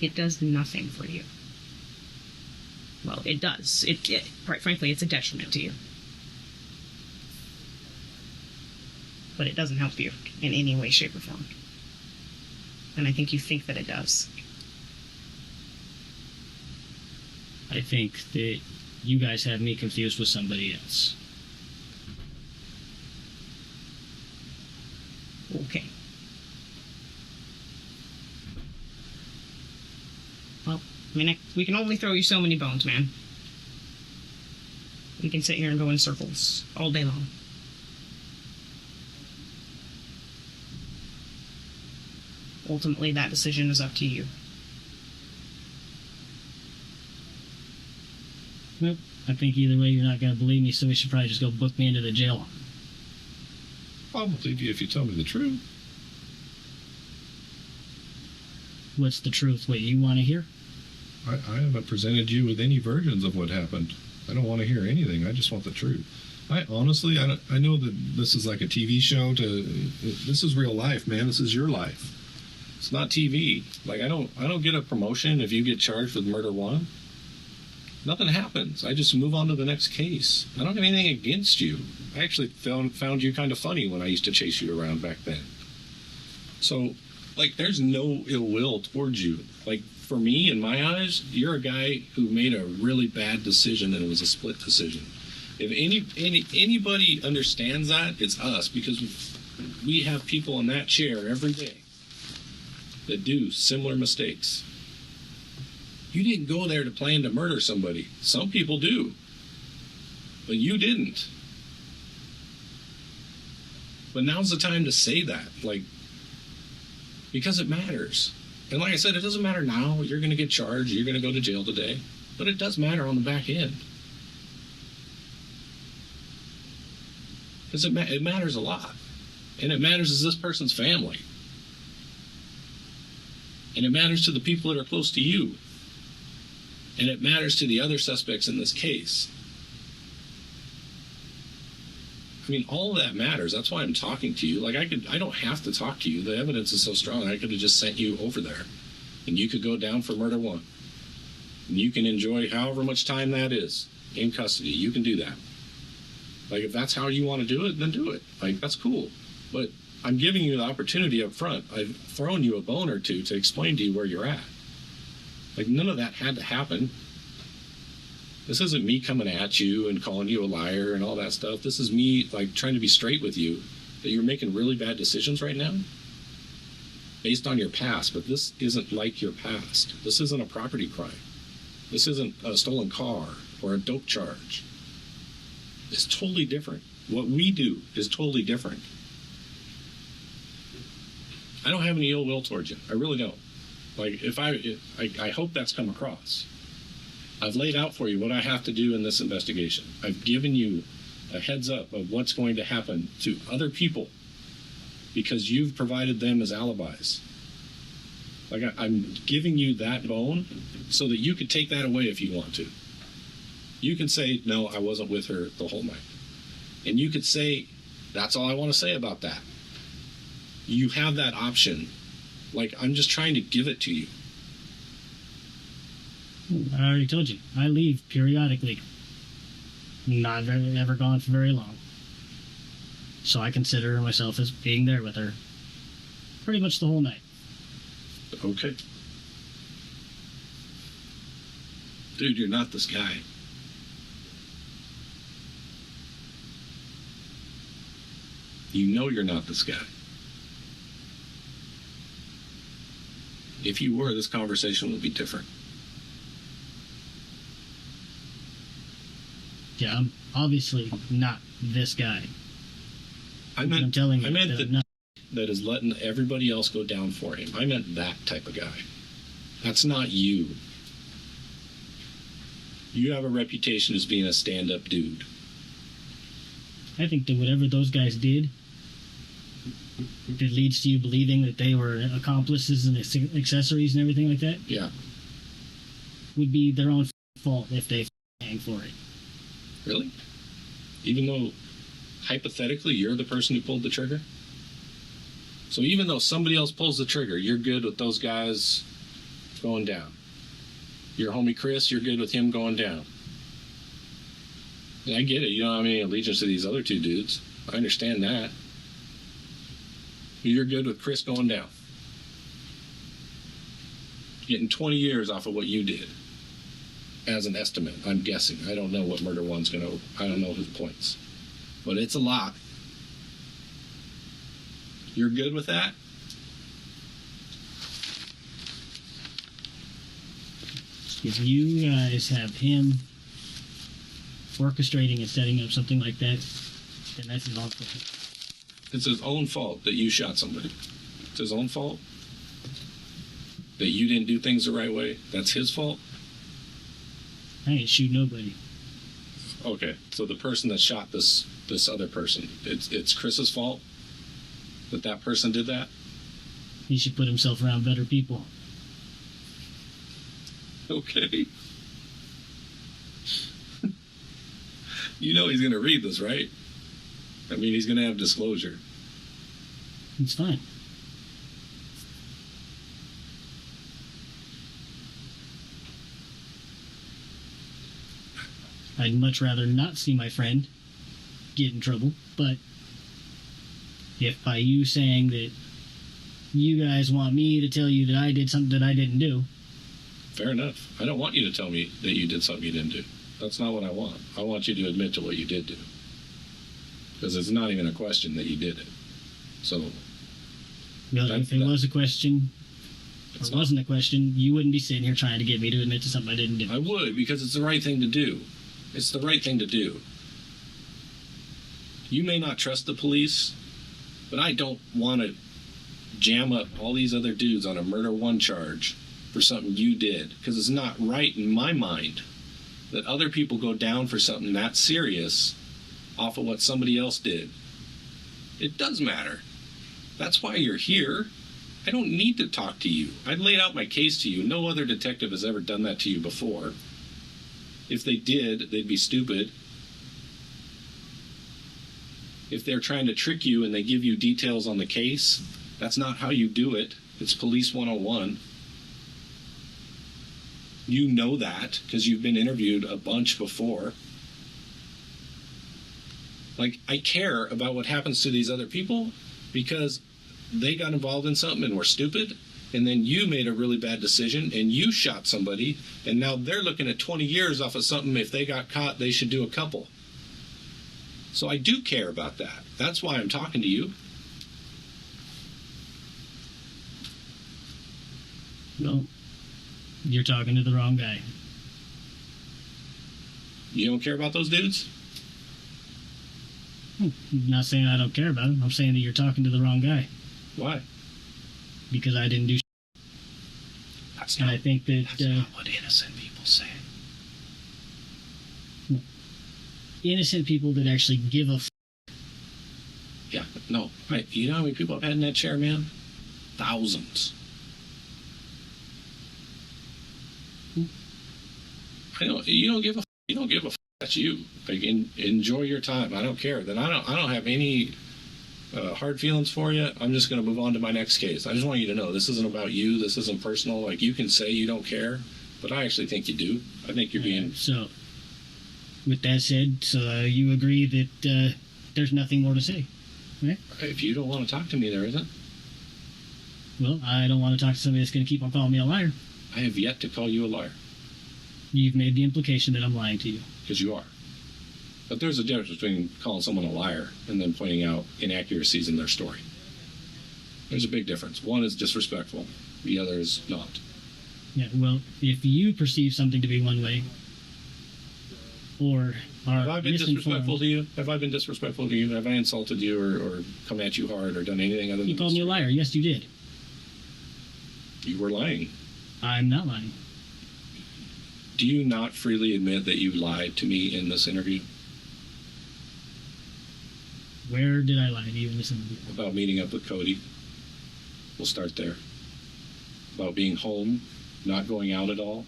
It does nothing for you. Well, it does. Quite frankly, it's a detriment to you. But it doesn't help you in any way, shape, or form. And I think you think that it does. I think that you guys have me confused with somebody else. Okay. Well, I mean, we can only throw you so many bones, man. We can sit here and go in circles all day long. Ultimately, that decision is up to you. Well, I think either way you're not going to believe me, so we should probably just go book me into the jail. I'll believe you if you tell me the truth. What's the truth? What you want to hear? I haven't presented you with any versions of what happened. I don't want to hear anything. I just want the truth. I honestly, I know that this is like a TV show. This is real life, man. This is your life. It's not TV. Like I don't get a promotion if you get charged with murder one. Nothing happens. I just move on to the next case. I don't have anything against you. I actually found you kind of funny when I used to chase you around back then. So, like, there's no ill will towards you. Like, for me, in my eyes, you're a guy who made a really bad decision, and it was a split decision. If anybody understands that, it's us, because we have people in that chair every day that do similar mistakes. You didn't go there to plan to murder somebody. Some people do. But you didn't. But now's the time to say that. Like, because it matters. And like I said, it doesn't matter now. You're going to get charged. You're going to go to jail today. But it does matter on the back end. Because it matters a lot. And it matters as this person's family. And it matters to the people that are close to you. And it matters to the other suspects in this case. I mean, all of that matters. That's why I'm talking to you. Like, I don't have to talk to you. The evidence is so strong. I could have just sent you over there. And you could go down for murder one. And you can enjoy however much time that is in custody. You can do that. Like, if that's how you want to do it, then do it. Like, that's cool. But I'm giving you the opportunity up front. I've thrown you a bone or two to explain to you where you're at. Like, none of that had to happen. This isn't me coming at you and calling you a liar and all that stuff. This is me, like, trying to be straight with you that you're making really bad decisions right now based on your past, but this isn't like your past. This isn't a property crime. This isn't a stolen car or a dope charge. It's totally different. What we do is totally different. I don't have any ill will towards you. I really don't. Like, I hope that's come across. I've laid out for you what I have to do in this investigation. I've given you a heads up of what's going to happen to other people because you've provided them as alibis. Like, I'm giving you that bone so that you could take that away if you want to. You can say, no, I wasn't with her the whole night. And you could say, that's all I want to say about that. You have that option. Like, I'm just trying to give it to you. I already told you. I leave periodically. Not ever gone for very long. So I consider myself as being there with her pretty much the whole night. Okay. Dude, you're not this guy. You know you're not this guy. If you were, this conversation would be different. Yeah, I'm obviously not this guy. I'm telling you, I meant that I'm not. that is letting everybody else go down for him. I meant that type of guy. That's not you. You have a reputation as being a stand-up dude. I think that whatever those guys did, that leads to you believing that they were accomplices and accessories and everything like that, Yeah. would be their own fault if they hang for it. Really? Even though, hypothetically, you're the person who pulled the trigger? So even though somebody else pulls the trigger, you're good with those guys going down. Your homie Chris, you're good with him going down. And I get it. You don't have any allegiance to these other two dudes. I understand that. You're good with Chris going down. Getting 20 years off of what you did. As an estimate, I'm guessing. I don't know what Murder One's going to... I don't know his points. But it's a lot. You're good with that? If you guys have him orchestrating and setting up something like that, then that's his own fault. It's his own fault that you shot somebody. It's his own fault that you didn't do things the right way. That's his fault? I ain't shoot nobody. Okay, so the person that shot this other person, it's Chris's fault that person did that? He should put himself around better people. Okay. You know he's going to read this, right? I mean, he's going to have disclosure. It's fine. I'd much rather not see my friend get in trouble, but if by you saying that you guys want me to tell you that I did something that I didn't do... Fair enough. I don't want you to tell me that you did something you didn't do. That's not what I want. I want you to admit to what you did do. Because it's not even a question that you did it. So... if it was a question, or it wasn't a question, you wouldn't be sitting here trying to get me to admit to something I didn't do. I would, because it's the right thing to do. It's the right thing to do. You may not trust the police, but I don't want to jam up all these other dudes on a murder one charge for something you did, because it's not right in my mind that other people go down for something that serious off of what somebody else did. It does matter. That's why you're here. I don't need to talk to you. I laid out my case to you. No other detective has ever done that to you before. If they did, they'd be stupid. If they're trying to trick you and they give you details on the case, that's not how you do it. It's Police 101. You know that because you've been interviewed a bunch before. Like, I care about what happens to these other people because they got involved in something and were stupid, and then you made a really bad decision and you shot somebody, and now they're looking at 20 years off of something. If they got caught, they should do a couple. So I do care about that. That's why I'm talking to you. Well, you're talking to the wrong guy. You don't care about those dudes? I'm not saying I don't care about him. I'm saying that you're talking to the wrong guy. Why? Because I didn't do That's and not, I think that that's not what innocent people say. innocent people that actually give a Yeah, no. You know how many people I've had in that chair, man? Thousands. You don't give a you don't give a that's you. Like, enjoy your time. I don't care. Then I don't have any hard feelings for you. I'm just going to move on to my next case. I just want you to know this isn't about you. This isn't personal. Like, you can say you don't care, but I actually think you do. I think you're being. So, with that said, so you agree that there's nothing more to say, right? If you don't want to talk to me, there isn't. Well, I don't want to talk to somebody that's going to keep on calling me a liar. I have yet to call you a liar. You've made the implication that I'm lying to you. Because you are. But there's a difference between calling someone a liar and then pointing out inaccuracies in their story. There's a big difference. One is disrespectful. The other is not. Yeah, well, if you perceive something to be one way, or are Have I been disrespectful misinformed, to you? Have I been disrespectful to you? Have I insulted you or come at you hard or done anything other than you called me a liar. Yes, you did. You were lying. I'm not lying. Do you not freely admit that you lied to me in this interview Where did I lie to you in this interview? about meeting up with Cody? We'll start there. About being home, not going out at all,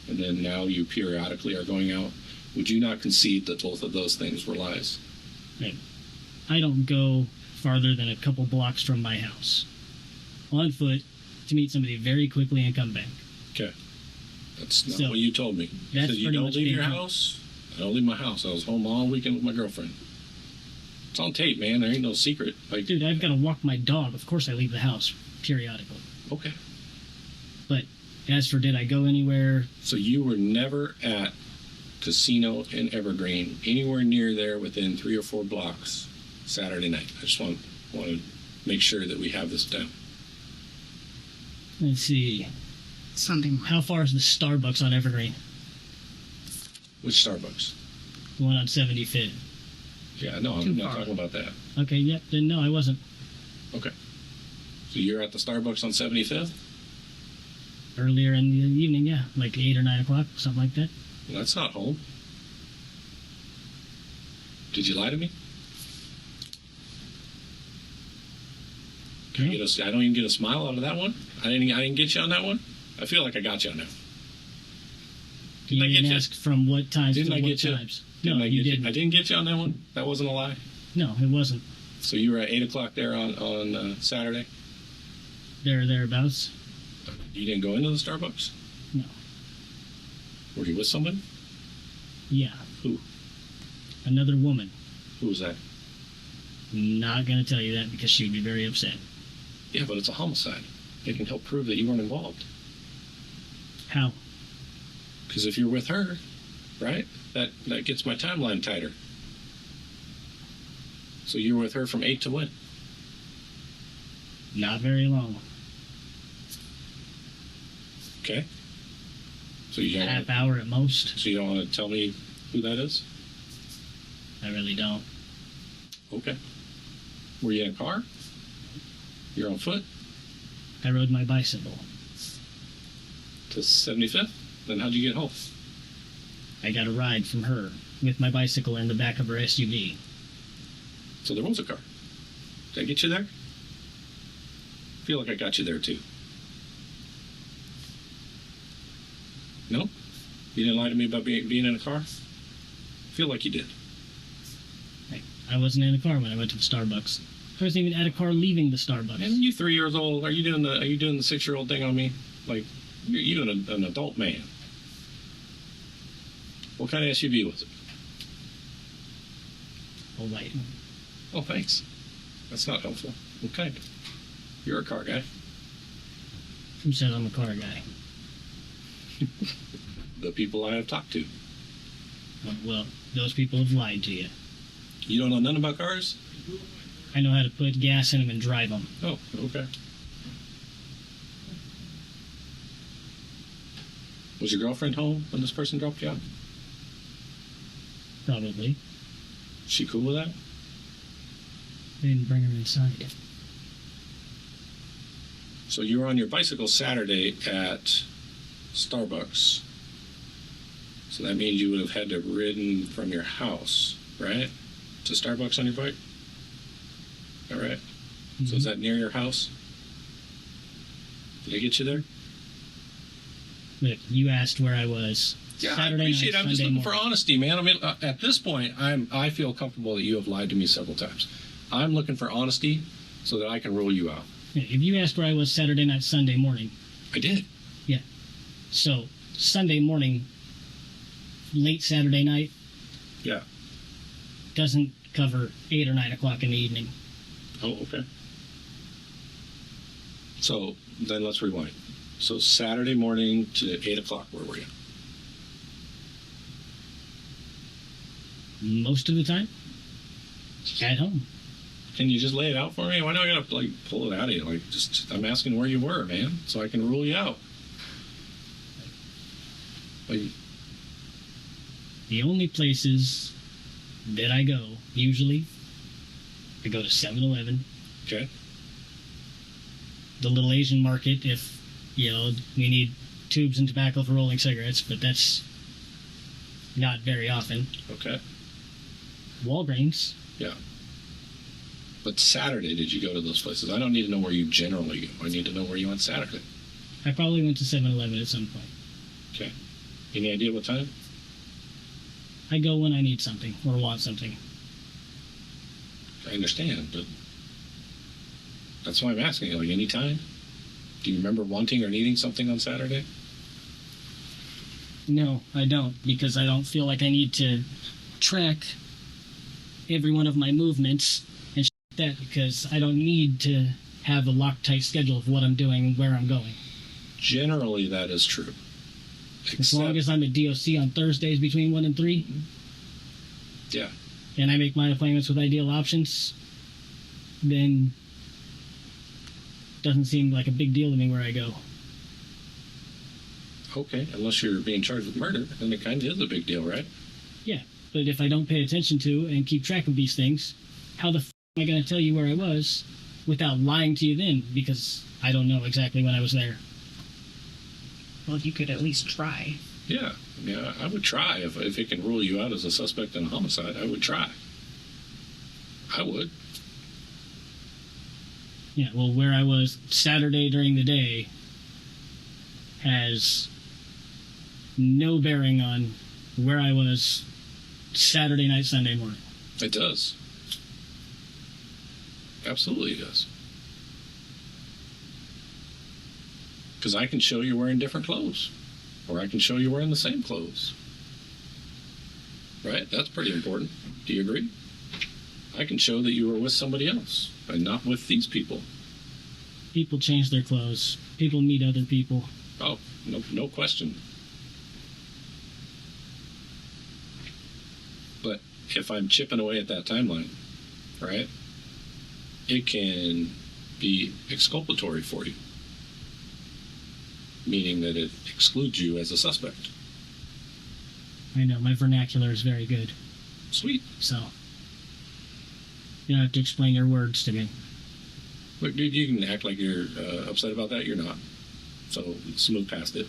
and then now you periodically are going out. Would you not concede that both of those things were lies? Right. I don't go farther than a couple blocks from my house on foot to meet somebody very quickly and come back. Okay. That's not So, what you told me. You that's said you pretty don't much leave being your home. house. I don't leave my house. I was home all weekend with my girlfriend. It's on tape, man. There ain't no secret. Like, Dude, I've got to walk my dog. Of course I leave the house periodically. okay. But as for did I go anywhere, So you were never at Casino in Evergreen, anywhere near there within 3 or 4 blocks Saturday night. I just want to make sure that we have this down. let's see, Sunday morning. how far is the Starbucks on Evergreen? Which Starbucks? The one on 75th. Yeah, no, I'm not talking about that. Okay, yep, then no, I wasn't. Okay. So you're at the Starbucks on 75th? Earlier in the evening, yeah, like 8 or 9 o'clock, something like that. Well, that's not home. Did you lie to me? Can I No. I don't even get a smile out of that one. I didn't get you on that one. I feel like I got you on that. You I get didn't you? ask from what times Didn't to I what get you? times. Didn't No, I you get didn't. I didn't get you on that one. That wasn't a lie. No, it wasn't. So you were at 8 o'clock there on Saturday. There or thereabouts. You didn't go into the Starbucks. No. Were you with somebody? Yeah. Who? Another woman. Who was that? Not going to tell you that because she'd be very upset. Yeah, but it's a homicide. It can help prove that you weren't involved. How? Because if you're with her, right, that gets my timeline tighter. So you were with her from 8 to when? Not very long. Okay. So you don't Half wanna, hour at most. so you don't want to tell me who that is? I really don't. Okay. Were you in a car? You're on foot I rode my bicycle. to 75th? Then how'd you get home? I got a ride from her with my bicycle in the back of her SUV. So there was a car. Did I get you there? I feel like I got you there too. No? You didn't lie to me about being in a car? I feel like you did. I wasn't in a car when I went to the Starbucks. I wasn't even at a car leaving the Starbucks. And you 3 years old, are you doing the 6-year-old thing on me? Like, you're an adult man. What kind of SUV was it? Oh, wait. Oh, thanks. That's not helpful. What kind? You're a car guy. Who said I'm a car guy? The people I have talked to. Well, those people have lied to you. You don't know nothing about cars? I know how to put gas in them and drive them. Oh, okay. Was your girlfriend home when this person dropped you off? Probably. She cool with that? I didn't bring her inside. So you were on your bicycle Saturday at Starbucks. So that means you would have had to have ridden from your house, right? To Starbucks on your bike? All right. So is that near your house? Did I get you there? Look, you asked where I was Yeah, Saturday I appreciate night, it. I'm just Sunday looking for morning. honesty, man. I mean, at this point, I feel comfortable that you have lied to me several times. I'm looking for honesty so that I can rule you out. Yeah, if you asked where I was Saturday night, Sunday morning, I did. yeah. So Sunday morning, late Saturday night Yeah. doesn't cover 8 or 9 o'clock in the evening. Oh, okay. So then let's rewind. So Saturday morning to 8 o'clock, where were you? Most of the time, at home. Can you just lay it out for me? Why do I gotta like pull it out of you? Like, just I'm asking where you were, man, so I can rule you out. Like, The only places that I go, usually, I go to 7-Eleven, okay. the little Asian market if, you know, we need tubes and tobacco for rolling cigarettes, but that's not very often. Okay. Walgreens, Yeah. But Saturday, did you go to those places? I don't need to know where you generally go. I need to know where you went Saturday. I probably went to 7-Eleven at some point. Okay. Any idea what time? I go when I need something or want something. I understand, but that's why I'm asking you. Like, any time? Do you remember wanting or needing something on Saturday? No, I don't, because I don't feel like I need to track every one of my movements and like that, because I don't need to have a Loctite schedule of what I'm doing and where I'm going. Generally, that is true. As long as I'm at DOC on Thursdays between 1 and 3, Yeah. and I make my appointments with Ideal Options, then doesn't seem like a big deal to me where I go. Okay, unless you're being charged with murder, then it kind of is a big deal, right? Yeah, but if I don't pay attention to and keep track of these things, how the am I going to tell you where I was without lying to you then? Because I don't know exactly when I was there. Well, you could at least try. Yeah. Yeah, I would try. If it can rule you out as a suspect in a homicide, I would try. I would. Yeah, well, where I was Saturday during the day has no bearing on where I was Saturday night, Sunday morning. It does. Absolutely it does. Because I can show you wearing different clothes. Or I can show you wearing the same clothes. Right? That's pretty important. Do you agree? I can show that you were with somebody else and not with these people. People change their clothes. People meet other people. Oh, no question. But if I'm chipping away at that timeline, right, it can be exculpatory for you. Meaning that it excludes you as a suspect. I know, my vernacular is very good. Sweet. So, you don't have to explain your words to me. Look, dude, you can act like you're upset about that. You're not. So let's move past it.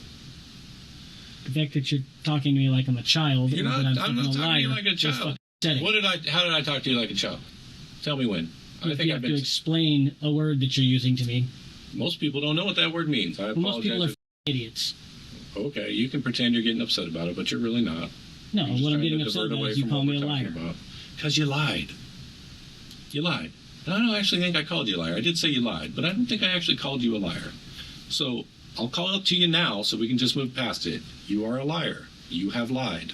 The fact that you're talking to me like I'm a child, You're not. or that I'm not fucking talking to liar, you like a is child. fucking pathetic. How did I talk to you like a child? Tell me when. I If think you I've have to been. explain a word that you're using to me. Most people don't know what that word means. I Well, most people are apologize. idiots. Okay, you can pretend you're getting upset about it, but you're really not. No, You're just what I'm trying getting to upset divert about away is you from call what me a we're talking liar. about. Because you lied. You lied. And I don't actually think I called you a liar. I did say you lied, but I don't think I actually called you a liar. So I'll call out to you now so we can just move past it. You are a liar. You have lied.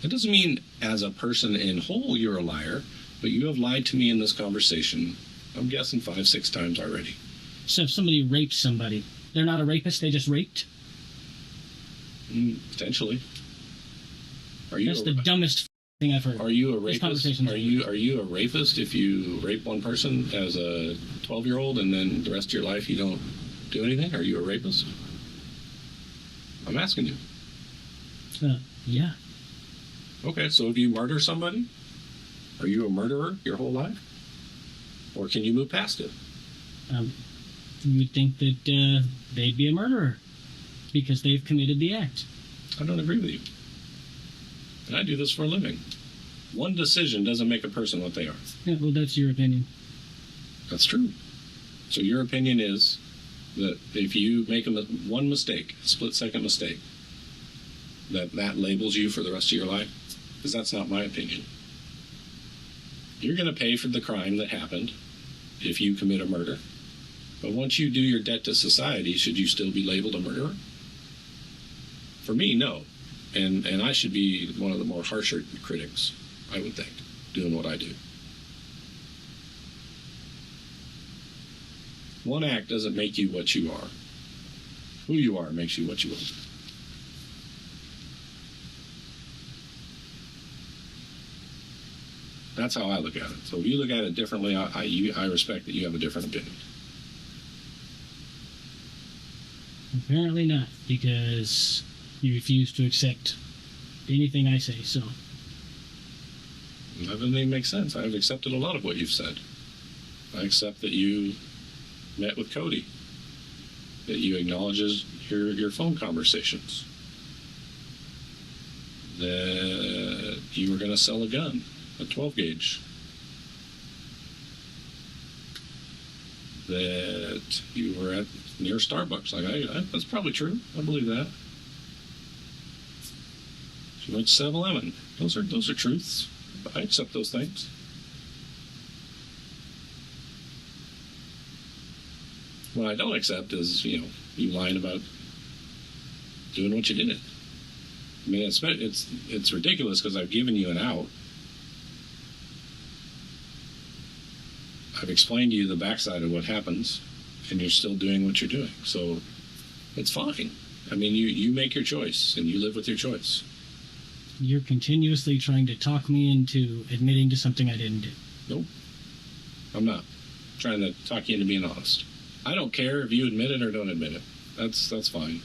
It doesn't mean as a person in whole you're a liar, but you have lied to me in this conversation, I'm guessing 5-6 times already. So if somebody rapes somebody, they're not a rapist, they just raped? Potentially. Are you That's the dumbest thing I've heard. Are you a This rapist? conversation's Are over. you a rapist if you rape one person as a 12-year-old and then the rest of your life you don't do anything? Are you a rapist? I'm asking you. Yeah. Okay, so if you murder somebody, are you a murderer your whole life? Or can you move past it? You would think that they'd be a murderer because they've committed the act. I don't agree with you. And I do this for a living. One decision doesn't make a person what they are. Yeah, well, that's your opinion. That's true. So your opinion is that if you make one mistake, a split-second mistake, that labels you for the rest of your life? Because that's not my opinion. You're going to pay for the crime that happened if you commit a murder. But once you do your debt to society, should you still be labeled a murderer? For me, no. And I should be one of the more harsher critics, I would think, doing what I do. One act doesn't make you what you are. Who you are makes you what you are. That's how I look at it. So if you look at it differently, I respect that you have a different opinion. Apparently not, because you refuse to accept anything I say, so. That doesn't even make sense. I've accepted a lot of what you've said. I accept that you met with Cody, that you acknowledges your phone conversations, that you were going to sell a gun, a 12 gauge, that you were near Starbucks. That's probably true. I believe that. She went to 7-Eleven. Those are truths. I accept those things. What I don't accept is, you lying about doing what you didn't. I mean, it's ridiculous because I've given you an out. I've explained to you the backside of what happens, and you're still doing what you're doing. So it's fine. I mean, you make your choice, and you live with your choice. You're continuously trying to talk me into admitting to something I didn't do. Nope. I'm not trying to talk you into being honest. I don't care if you admit it or don't admit it. That's fine.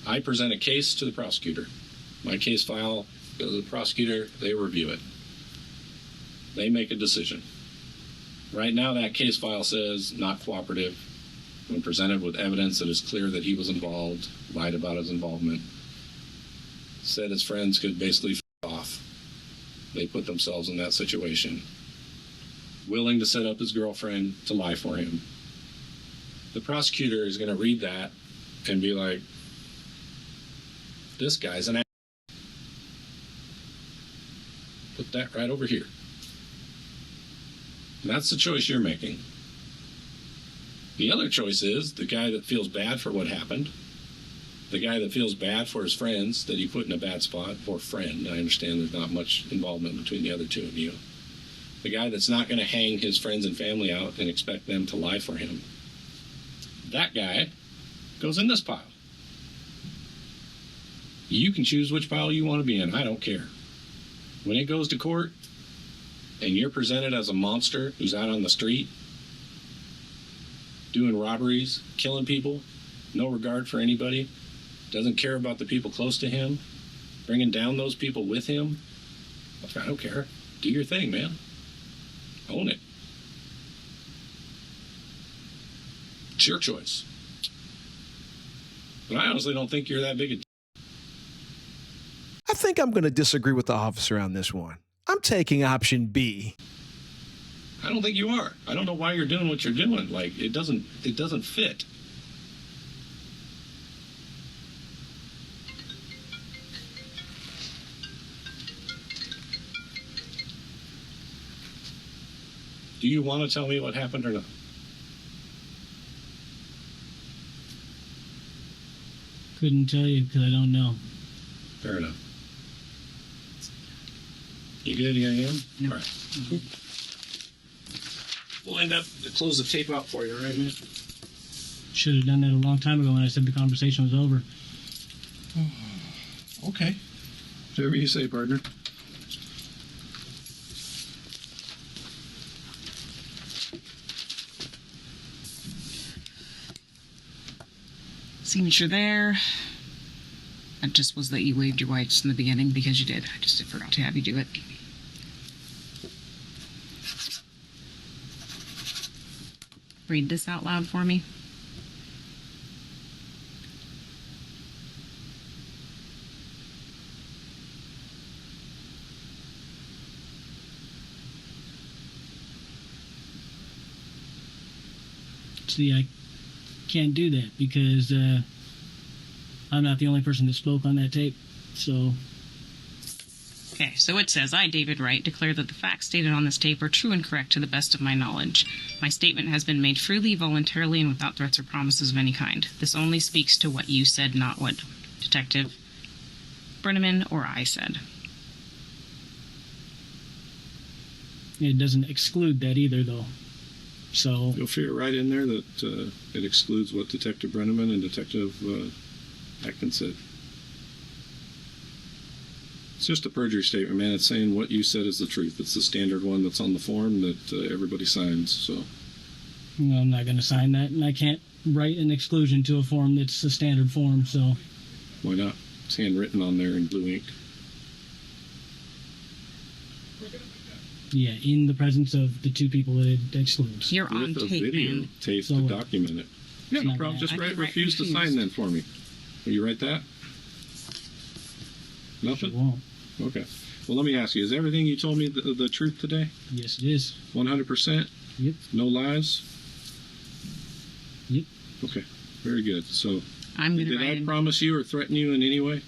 I present a case to the prosecutor. My case file goes to the prosecutor. They review it. They make a decision. Right now, that case file says not cooperative. When presented with evidence that is clear that he was involved, lied about his involvement, said his friends could basically f*** off. They put themselves in that situation. Willing to set up his girlfriend to lie for him. The prosecutor is going to read that and be like, this guy's an ass. Put that right over here. And that's the choice you're making. The other choice is the guy that feels bad for what happened, the guy that feels bad for his friends that he put in a bad spot, or friend. I understand there's not much involvement between the other two of you. The guy that's not going to hang his friends and family out and expect them to lie for him. That guy goes in this pile. You can choose which pile you want to be in. I don't care. When it goes to court and you're presented as a monster who's out on the street doing robberies, killing people, no regard for anybody, doesn't care about the people close to him, bringing down those people with him, I don't care. Do your thing, man. Own it. It's your choice. But I honestly don't think you're that big a... I think I'm going to disagree with the officer on this one. I'm taking option B. I don't think you are. I don't know why you're doing what you're doing. Like, it doesn't fit. Do you want to tell me what happened or not? Couldn't tell you because I don't know. Fair enough. You good? You got him? No. All right. We'll end up to close the tape out for you, right, man? Should have done that a long time ago when I said the conversation was over. Okay. Whatever you say, partner. Signature there. That just was that you waved your rights in the beginning because you did. I just forgot to have you do it. Read this out loud for me. See, I can't do that because I'm not the only person that spoke on that tape. So, Okay, so it says, I, David Wright, declare that the facts stated on this tape are true and correct to the best of my knowledge. My statement has been made freely, voluntarily, and without threats or promises of any kind. This only speaks to what you said, not what Detective Brenneman or I said. it doesn't exclude that either, though. So, You'll figure right in there that it excludes what Detective Brenneman and Detective Atkins said. It's just a perjury statement, man. It's saying what you said is the truth. It's the standard one that's on the form that everybody signs. So, no, I'm not going to sign that, and I can't write an exclusion to a form that's a standard form, so... why not? It's handwritten on there in blue ink. Yeah, in the presence of the two people that it excludes. You're on With a tape, video man. tape So to what? document it. Yeah, no not problem. gonna Just happen. I can write refuse to refuse. sign then for me. Will you write that? It Nothing? won't. Okay. Well, let me ask you, is everything you told me the truth today? Yes, it is. 100%? Yep. No lies? Yep. Okay. Very good. So, I'm going to did write I in. promise you or threaten you in any way?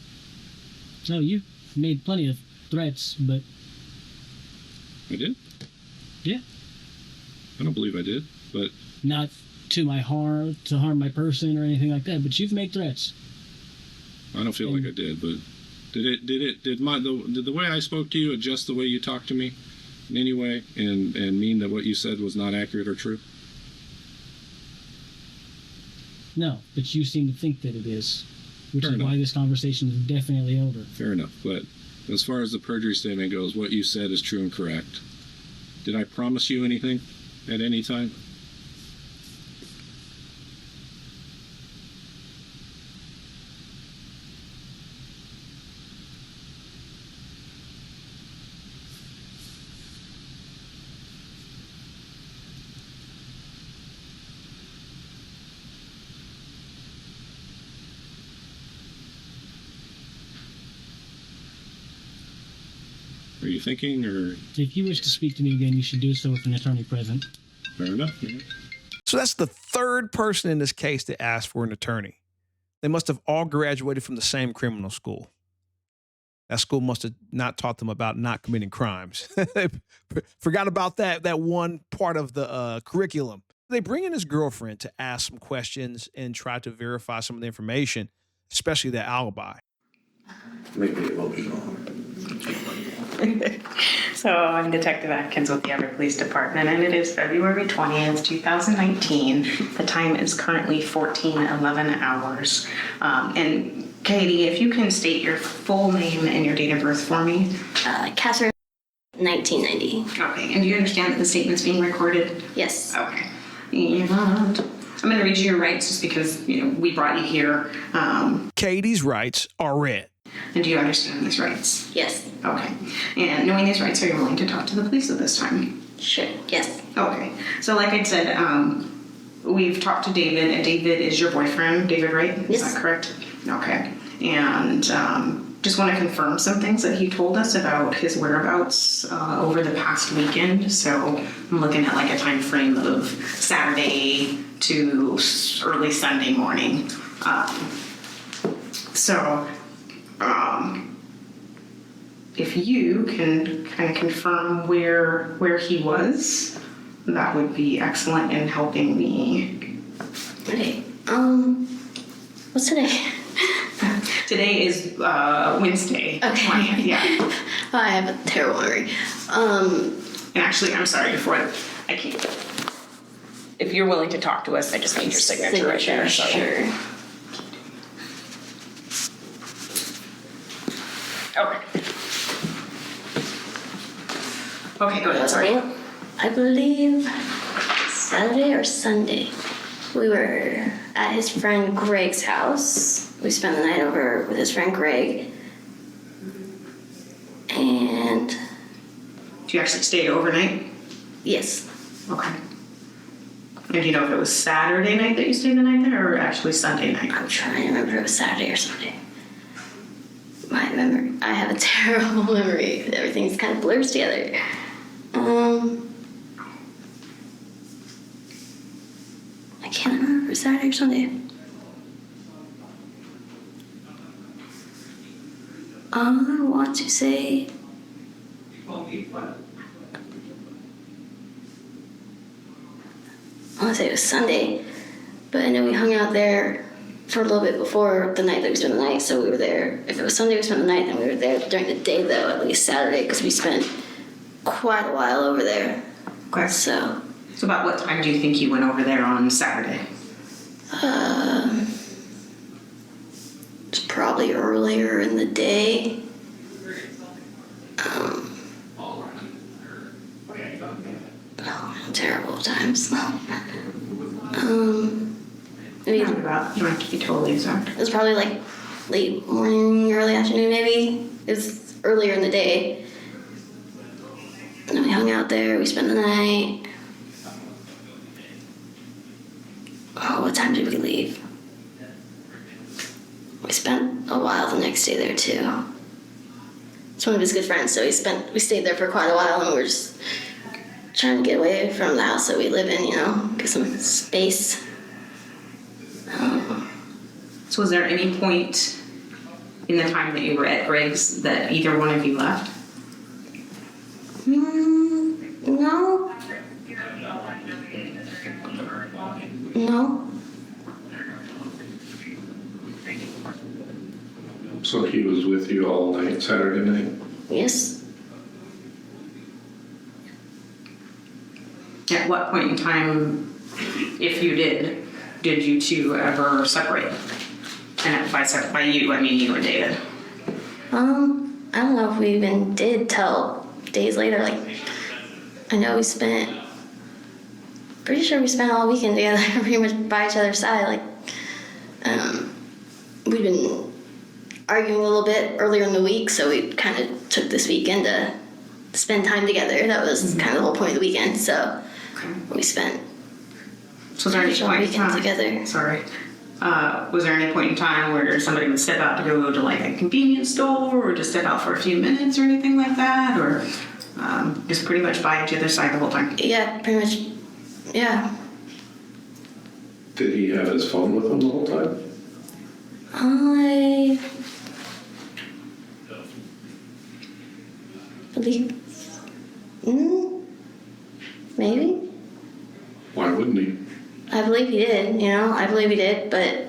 No, you made plenty of threats, but I did? yeah, I don't believe I did, but not to harm my person or anything like that. But you've made threats. I don't feel like I did. But did the way I spoke to you adjust the way you talked to me in any way, and mean that what you said was not accurate or true? No, but you seem to think that it is, which Fair is enough. why this conversation is definitely over. Fair enough. But as far as the perjury statement goes, what you said is true and correct. Did I promise you anything at any time? Are you thinking, or If you wish to speak to me again, you should do so with an attorney present. fair enough? So that's the third person in this case to ask for an attorney. They must have all graduated from the same criminal school. That school must have not taught them about not committing crimes. Forgot about that one part of the curriculum. They bring in his girlfriend to ask some questions and try to verify some of the information, especially that alibi. Maybe emotional. So I'm Detective Atkins with the Everett Police Department, and it is February 20th, 2019. The time is currently 14:11 hours. And Katie, if you can state your full name and your date of birth for me. Catherine, 1990. Okay, and do you understand that the statement's being recorded? Yes. Okay. And I'm going to read you your rights just because, we brought you here. Katie's rights are read. And do you understand these rights? Yes. Okay. And knowing these rights, are you willing to talk to the police at this time? Sure. Yes. Okay. So like I said, we've talked to David, and David is your boyfriend, David, right? Is Yes. that correct? Okay. And just want to confirm some things that he told us about his whereabouts over the past weekend. So I'm looking at like a time frame of Saturday to early Sunday morning. If you can kind of confirm where he was, that would be excellent in helping me. Okay. What's today? Today is Wednesday. Okay. Yeah. I have a terrible memory. And actually, I'm sorry, before I can't. If you're willing to talk to us, I just need your signature right there. So. Sure. Okay. Okay, go ahead. Sorry. I believe Saturday or Sunday. We were at his friend Greg's house. We spent the night over with his friend Greg. And Do you actually stay overnight? yes, Okay. And do you know if it was Saturday night that you stayed the night there, or actually Sunday night? I'm trying to remember if it was Saturday or Sunday. I have a terrible memory. Everything's kind of blurs together. I can't remember if it was Saturday or Sunday. I want to say it was Sunday, but I know we hung out there for a little bit before the night that we spent the night, so we were there. If it was Sunday, we spent the night, and we were there during the day, though, at least Saturday, because we spent quite a while over there. Okay. So about what time do you think you went over there on Saturday? it's probably earlier in the day. Terrible times. Maybe Not about, you don't have to be totally exact. it was probably like late morning, early afternoon, maybe. It was earlier in the day. And then we hung out there, we spent the night. Oh, what time did we leave? We spent a while the next day there too. It's one of his good friends, so we stayed there for quite a while, and we were just trying to get away from the house that we live in, get some space. So was there any point in the time that you were at Greg's that either one of you left? No. No. So he was with you all night, Saturday night? Yes. At what point in time, if you did you two ever separate? And by you, I mean you and David. I don't know if we even did till days later. Like, I know pretty sure we spent all weekend together, pretty much by each other's side. Like, we'd been arguing a little bit earlier in the week, so we kind of took this weekend to spend time together. That was kind of the whole point of the weekend. So we spent. So was there any point in time? Together. Sorry. Was there any point in time where somebody would step out to go to like a convenience store, or just step out for a few minutes or anything like that, or just pretty much by each other's side the whole time? Yeah, pretty much. Yeah. Did he have his phone with him the whole time? I believe. Maybe. Why wouldn't he? I believe he did, I believe he did, but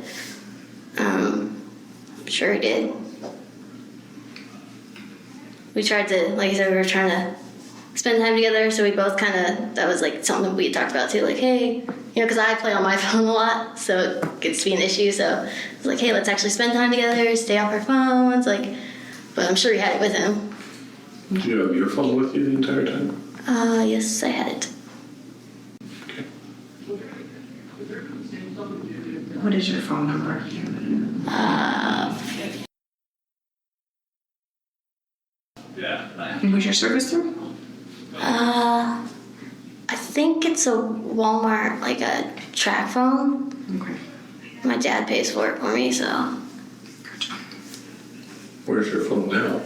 I'm sure he did. We tried to, like I said, we were trying to spend time together, so we both that was like something we talked about too, like, hey, because I play on my phone a lot, so it gets to be an issue, so it's like, hey, let's actually spend time together, stay off our phones, like, but I'm sure he had it with him. Did you have your phone with you the entire time? Yes, I had it. What is your phone number? And who's your service through? I think it's a Walmart, like a track phone. Okay. My dad pays for it for me, so. Gotcha. Where's your phone now?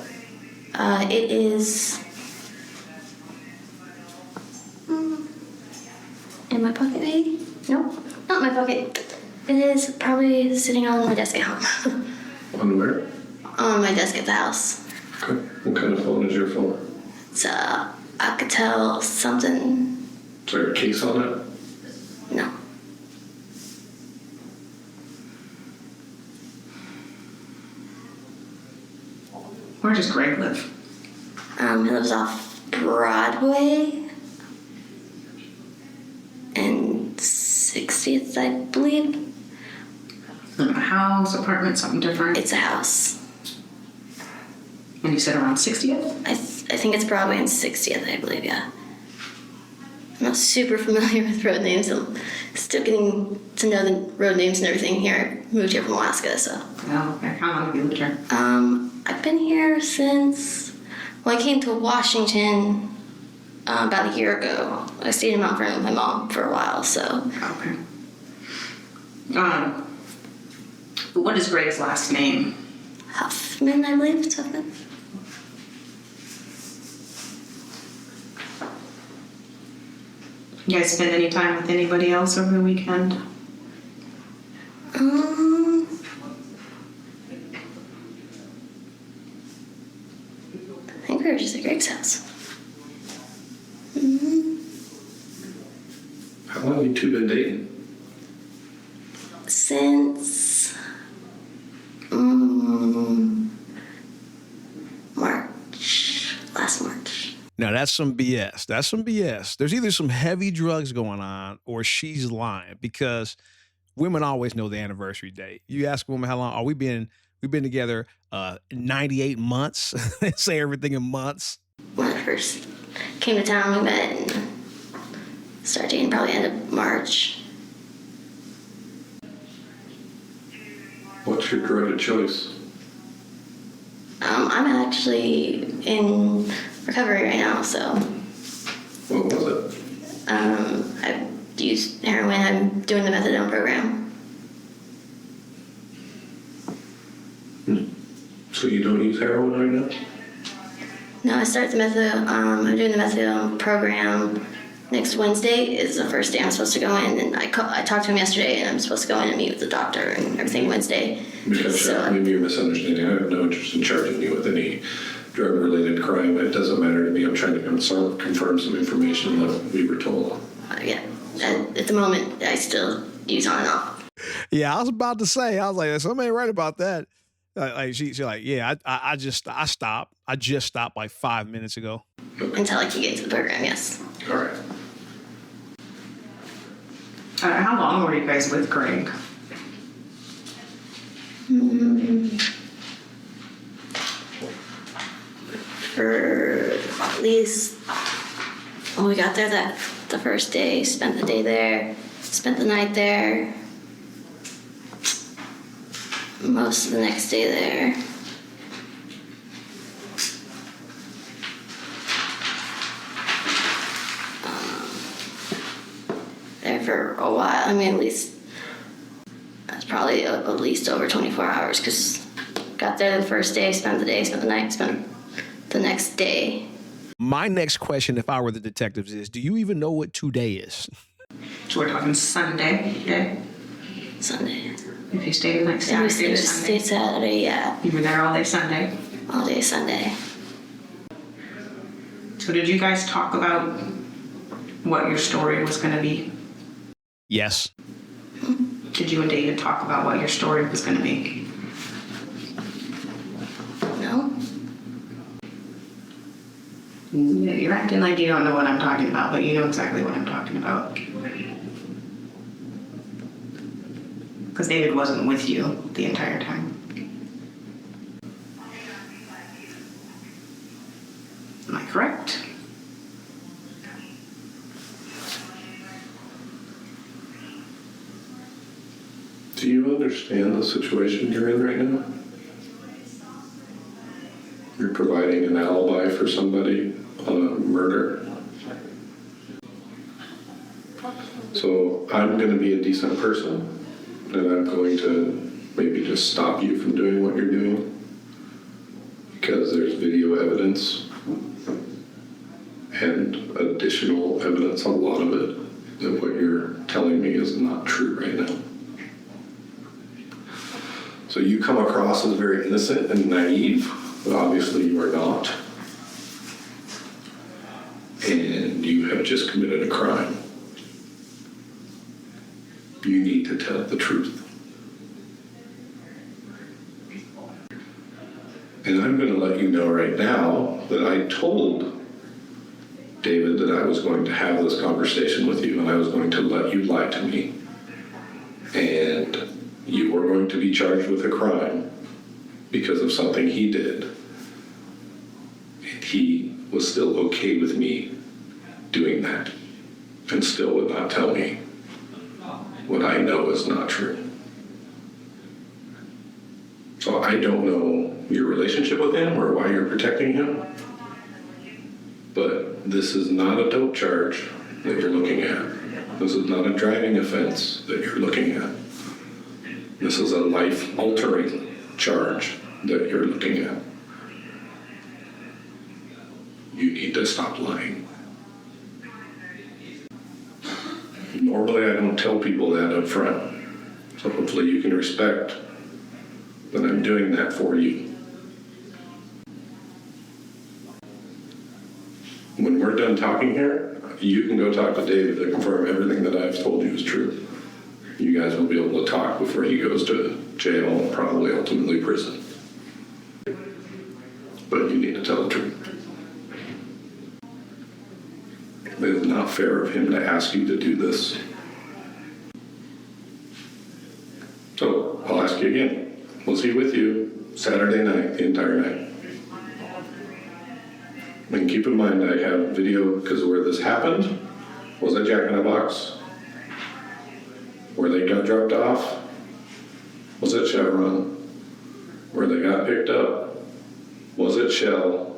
It is in my pocket, maybe? Nope, not in my pocket. It is probably sitting on my desk at home. On where? On my desk at the house. Okay. What kind of phone is your phone? It's Alcatel something. Is there a case on it? No. Where does Greg live? He lives off Broadway and 60th, I believe. A house, apartment, something different? It's a house. And you said around 60th? I think it's Broadway and 60th, I believe, yeah. I'm not super familiar with road names. I'm still getting to know the road names and everything here. I moved here from Alaska, so. Oh, okay. How long have you lived here? I've been here since, I came to Washington about a year ago. I stayed in Mount Vernon with my mom for a while, so. Okay. What is Greg's last name? Huffman, I believe it's Huffman. You guys spend any time with anybody else over the weekend? or just at Greg's house? Mm-hmm. How long have you two been dating? Since March, last March. Now, that's some BS. That's some BS. There's either some heavy drugs going on or she's lying, because women always know the anniversary date. You ask a woman how long, we've been together 98 months. They say everything in months. When I first came to town, we met and started dating probably end of March. What's your drug of choice? I'm actually in recovery right now, so What was it? I use heroin. I'm doing the methadone program. So you don't use heroin right now? No, I start the methadone. I'm doing the methadone program. Next Wednesday is the first day I'm supposed to go in, and I talked to him yesterday, and I'm supposed to go in and meet with the doctor and everything Wednesday. Because maybe you're misunderstanding. I have no interest in charging you with any drug-related crime. It doesn't matter to me. I'm trying to confirm some information that we were told. Yeah, at the moment, I still use on and off. Yeah, I was about to say, I was like, somebody right about that. Like she's like, yeah, I stopped. I just stopped like 5 minutes ago. Okay. Until I can get into the program, yes. All right. How long were you guys with Greg? For at least, when we got there the first day, spent the day there, spent the night there, most of the next day there. There for a while. I mean, at least that's probably at least over 24 hours, because got there the first day, spent the day, spent the night, spent the next day. My next question, if I were the detectives, is, do you even know what today is? So we're talking Sunday, yeah? Sunday. If you stayed the next Yeah, we Saturday or Sunday. stayed Saturday, yeah. You were there all day Sunday. All day Sunday. So did you guys talk about what your story was going to be? Yes. Did you and David talk about what your story was going to be? No? Yeah, you're acting like you don't know what I'm talking about, but you know exactly what I'm talking about. Because David wasn't with you the entire time. Am I correct? Do you understand the situation you're in right now? You're providing an alibi for somebody on a murder. So I'm going to be a decent person, and I'm going to maybe just stop you from doing what you're doing because there's video evidence and additional evidence, a lot of it, that what you're telling me is not true right now. So you come across as very innocent and naive, but obviously you are not. And you have just committed a crime. You need to tell the truth. And I'm going to let you know right now that I told David that I was going to have this conversation with you and I was going to let you lie to me. And you were going to be charged with a crime because of something he did. And he was still okay with me doing that and still would not tell me what I know is not true. So I don't know your relationship with him or why you're protecting him, but this is not a dope charge that you're looking at. This is not a driving offense that you're looking at. This is a life-altering charge that you're looking at. You need to stop lying. Normally, I don't tell people that up front, so hopefully you can respect that I'm doing that for you. done talking here, you can go talk to David to confirm everything that I've told you is true. You guys will be able to talk before he goes to jail and probably ultimately prison. But you need to tell the truth. It is not fair of him to ask you to do this. So I'll ask you again. Was he with you Saturday night, the entire night? And keep in mind, I have video because where this happened was at Jack in the Box. Where they got dropped off was at Chevron. Where they got picked up was at Shell.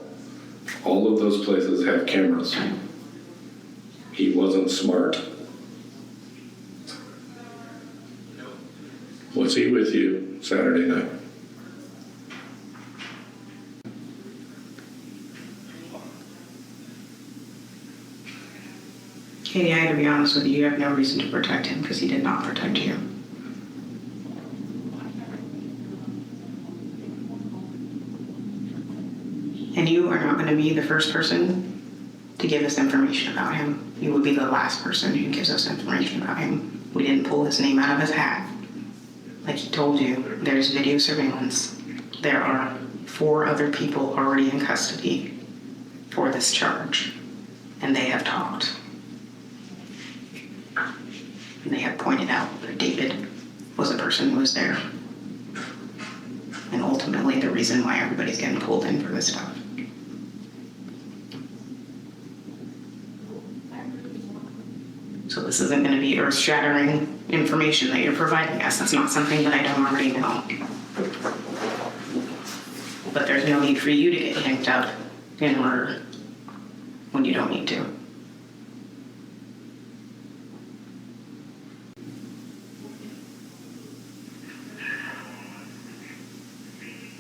All of those places have cameras. He wasn't smart. Was he with you Saturday night? Katie, I had to be honest with you, you have no reason to protect him because he did not protect you. And you are not going to be the first person to give us information about him. You will be the last person who gives us information about him. We didn't pull his name out of his hat. Like he told you, there's video surveillance. There are 4 other people already in custody for this charge. And they have talked. And they have pointed out that David was a person who was there. And ultimately the reason why everybody's getting pulled in for this stuff. So this isn't going to be earth-shattering information that you're providing us. That's not something that I don't already know. But there's no need for you to get yanked up in order when you don't need to.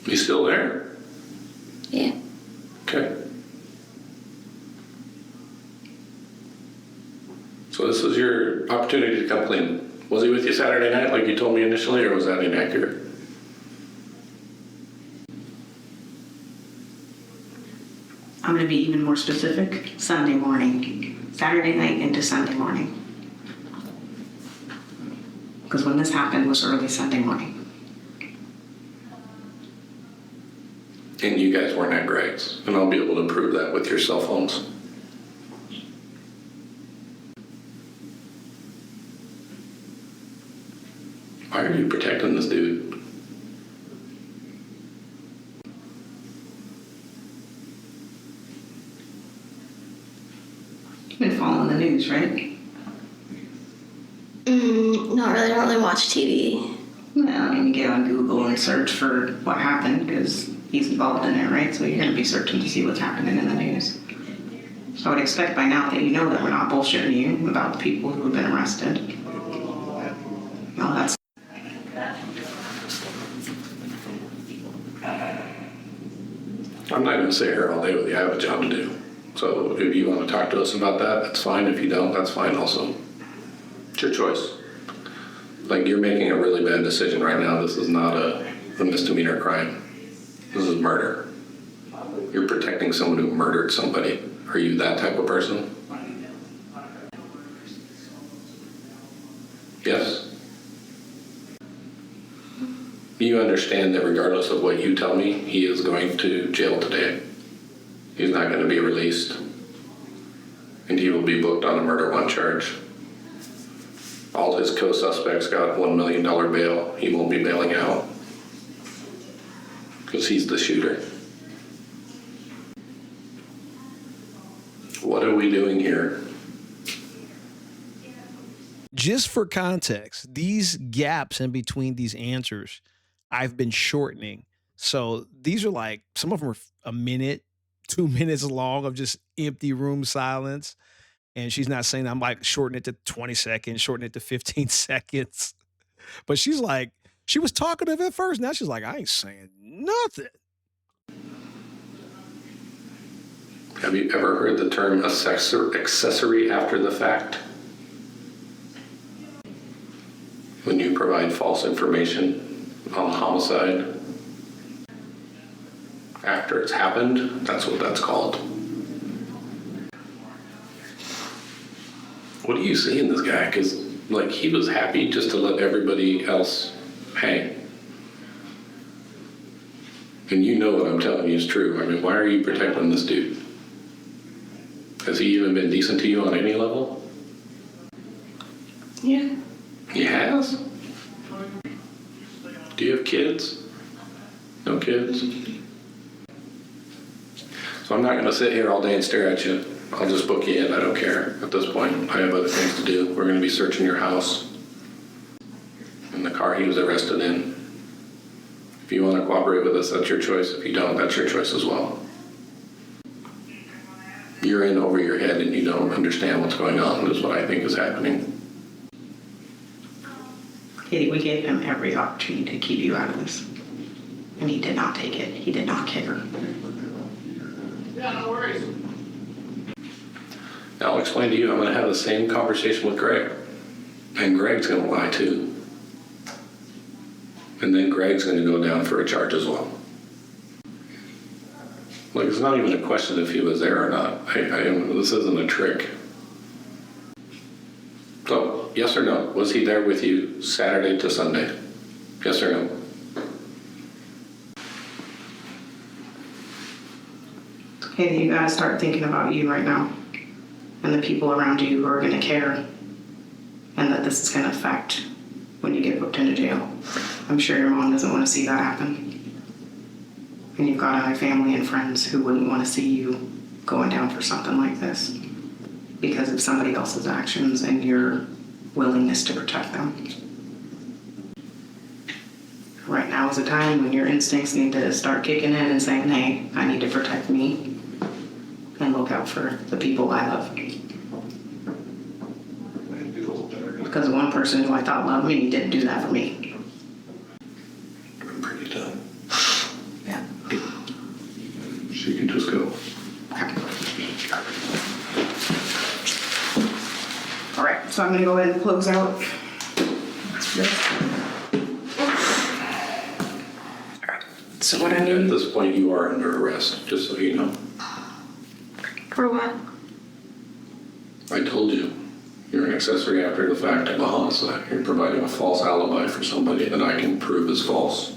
You still there? Yeah. Okay. So this is your opportunity to come clean. Was he with you Saturday night like you told me initially, or was that inaccurate? I'm going to be even more specific. Sunday morning. Saturday night into Sunday morning. Because when this happened was early Sunday morning. And you guys weren't at Greg's, and I'll be able to prove that with your cell phones. Why are you protecting this dude? You've been following the news, right? Not really. I don't really watch TV. Well, you get on Google and search for what happened because he's involved in it, right? So you're going to be searching to see what's happening in the news. So I would expect by now that you know that we're not bullshitting you about the people who have been arrested. No, that's... I'm not going to sit here all day with you. I have a job to do. So if you want to talk to us about that, that's fine. If you don't, that's fine also. It's your choice. Like, you're making a really bad decision right now. This is not a misdemeanor crime. This is murder. You're protecting someone who murdered somebody. Are you that type of person? Yes? You understand that regardless of what you tell me, he is going to jail today. He's not going to be released. And he will be booked on a murder 1 charge. All his co-suspects got $1 million bail. He won't be bailing out. Because he's the shooter. What are we doing here? Just for context, these gaps in between these answers, I've been shortening. So these are like, some of them are a minute, 2 minutes long of just empty room silence. And she's not saying, I'm like shortening it to 20 seconds, shortening it to 15 seconds. But she's like, she was talkative at first. Now she's like, I ain't saying nothing. Have you ever heard the term accessory after the fact? When you provide false information on a homicide after it's happened, that's what that's called. do you see in this guy? Because, like, he was happy just to let everybody else hang. And you know what I'm telling you is true. I mean, why are you protecting this dude? Has he even been decent to you on any level? Yeah. He has? Do you have kids? No kids? So I'm not going to sit here all day and stare at you. I'll just book you in. I don't care at this point. I have other things to do. We're going to be searching your house and the car he was arrested in. If you want to cooperate with us, that's your choice. If you don't, that's your choice as well. You're in over your head and you don't understand what's going on, is what I think is happening. Katie, we gave him every opportunity to keep you out of this. And he did not take it. He did not care. Yeah, no worries. I'll explain to you, I'm going to have the same conversation with Greg. And Greg's going to lie too. And then Greg's going to go down for a charge as well. Like, it's not even a question if he was there or not. This isn't a trick. So, yes or no? Was he there with you Saturday to Sunday? Yes or no? Katie, you gotta start thinking about you right now. And the people around you who are gonna care. And that this is gonna affect when you get booked into jail. I'm sure your mom doesn't want to see that happen. And you've got to have family and friends who wouldn't want to see you going down for something like this because of somebody else's actions and your willingness to protect them. Right now is a time when your instincts need to start kicking in and saying, hey, I need to protect me and look out for the people I love. Because one person who I thought loved me didn't do that for me. I'm pretty done. Yeah. She can just go. Okay. All right, so I'm gonna go ahead and close out this. All right, so what I At need. this point, you are under arrest, just so you know. For what? I told you. You're an accessory after the fact of a homicide. You're providing a false alibi for somebody that I can prove is false.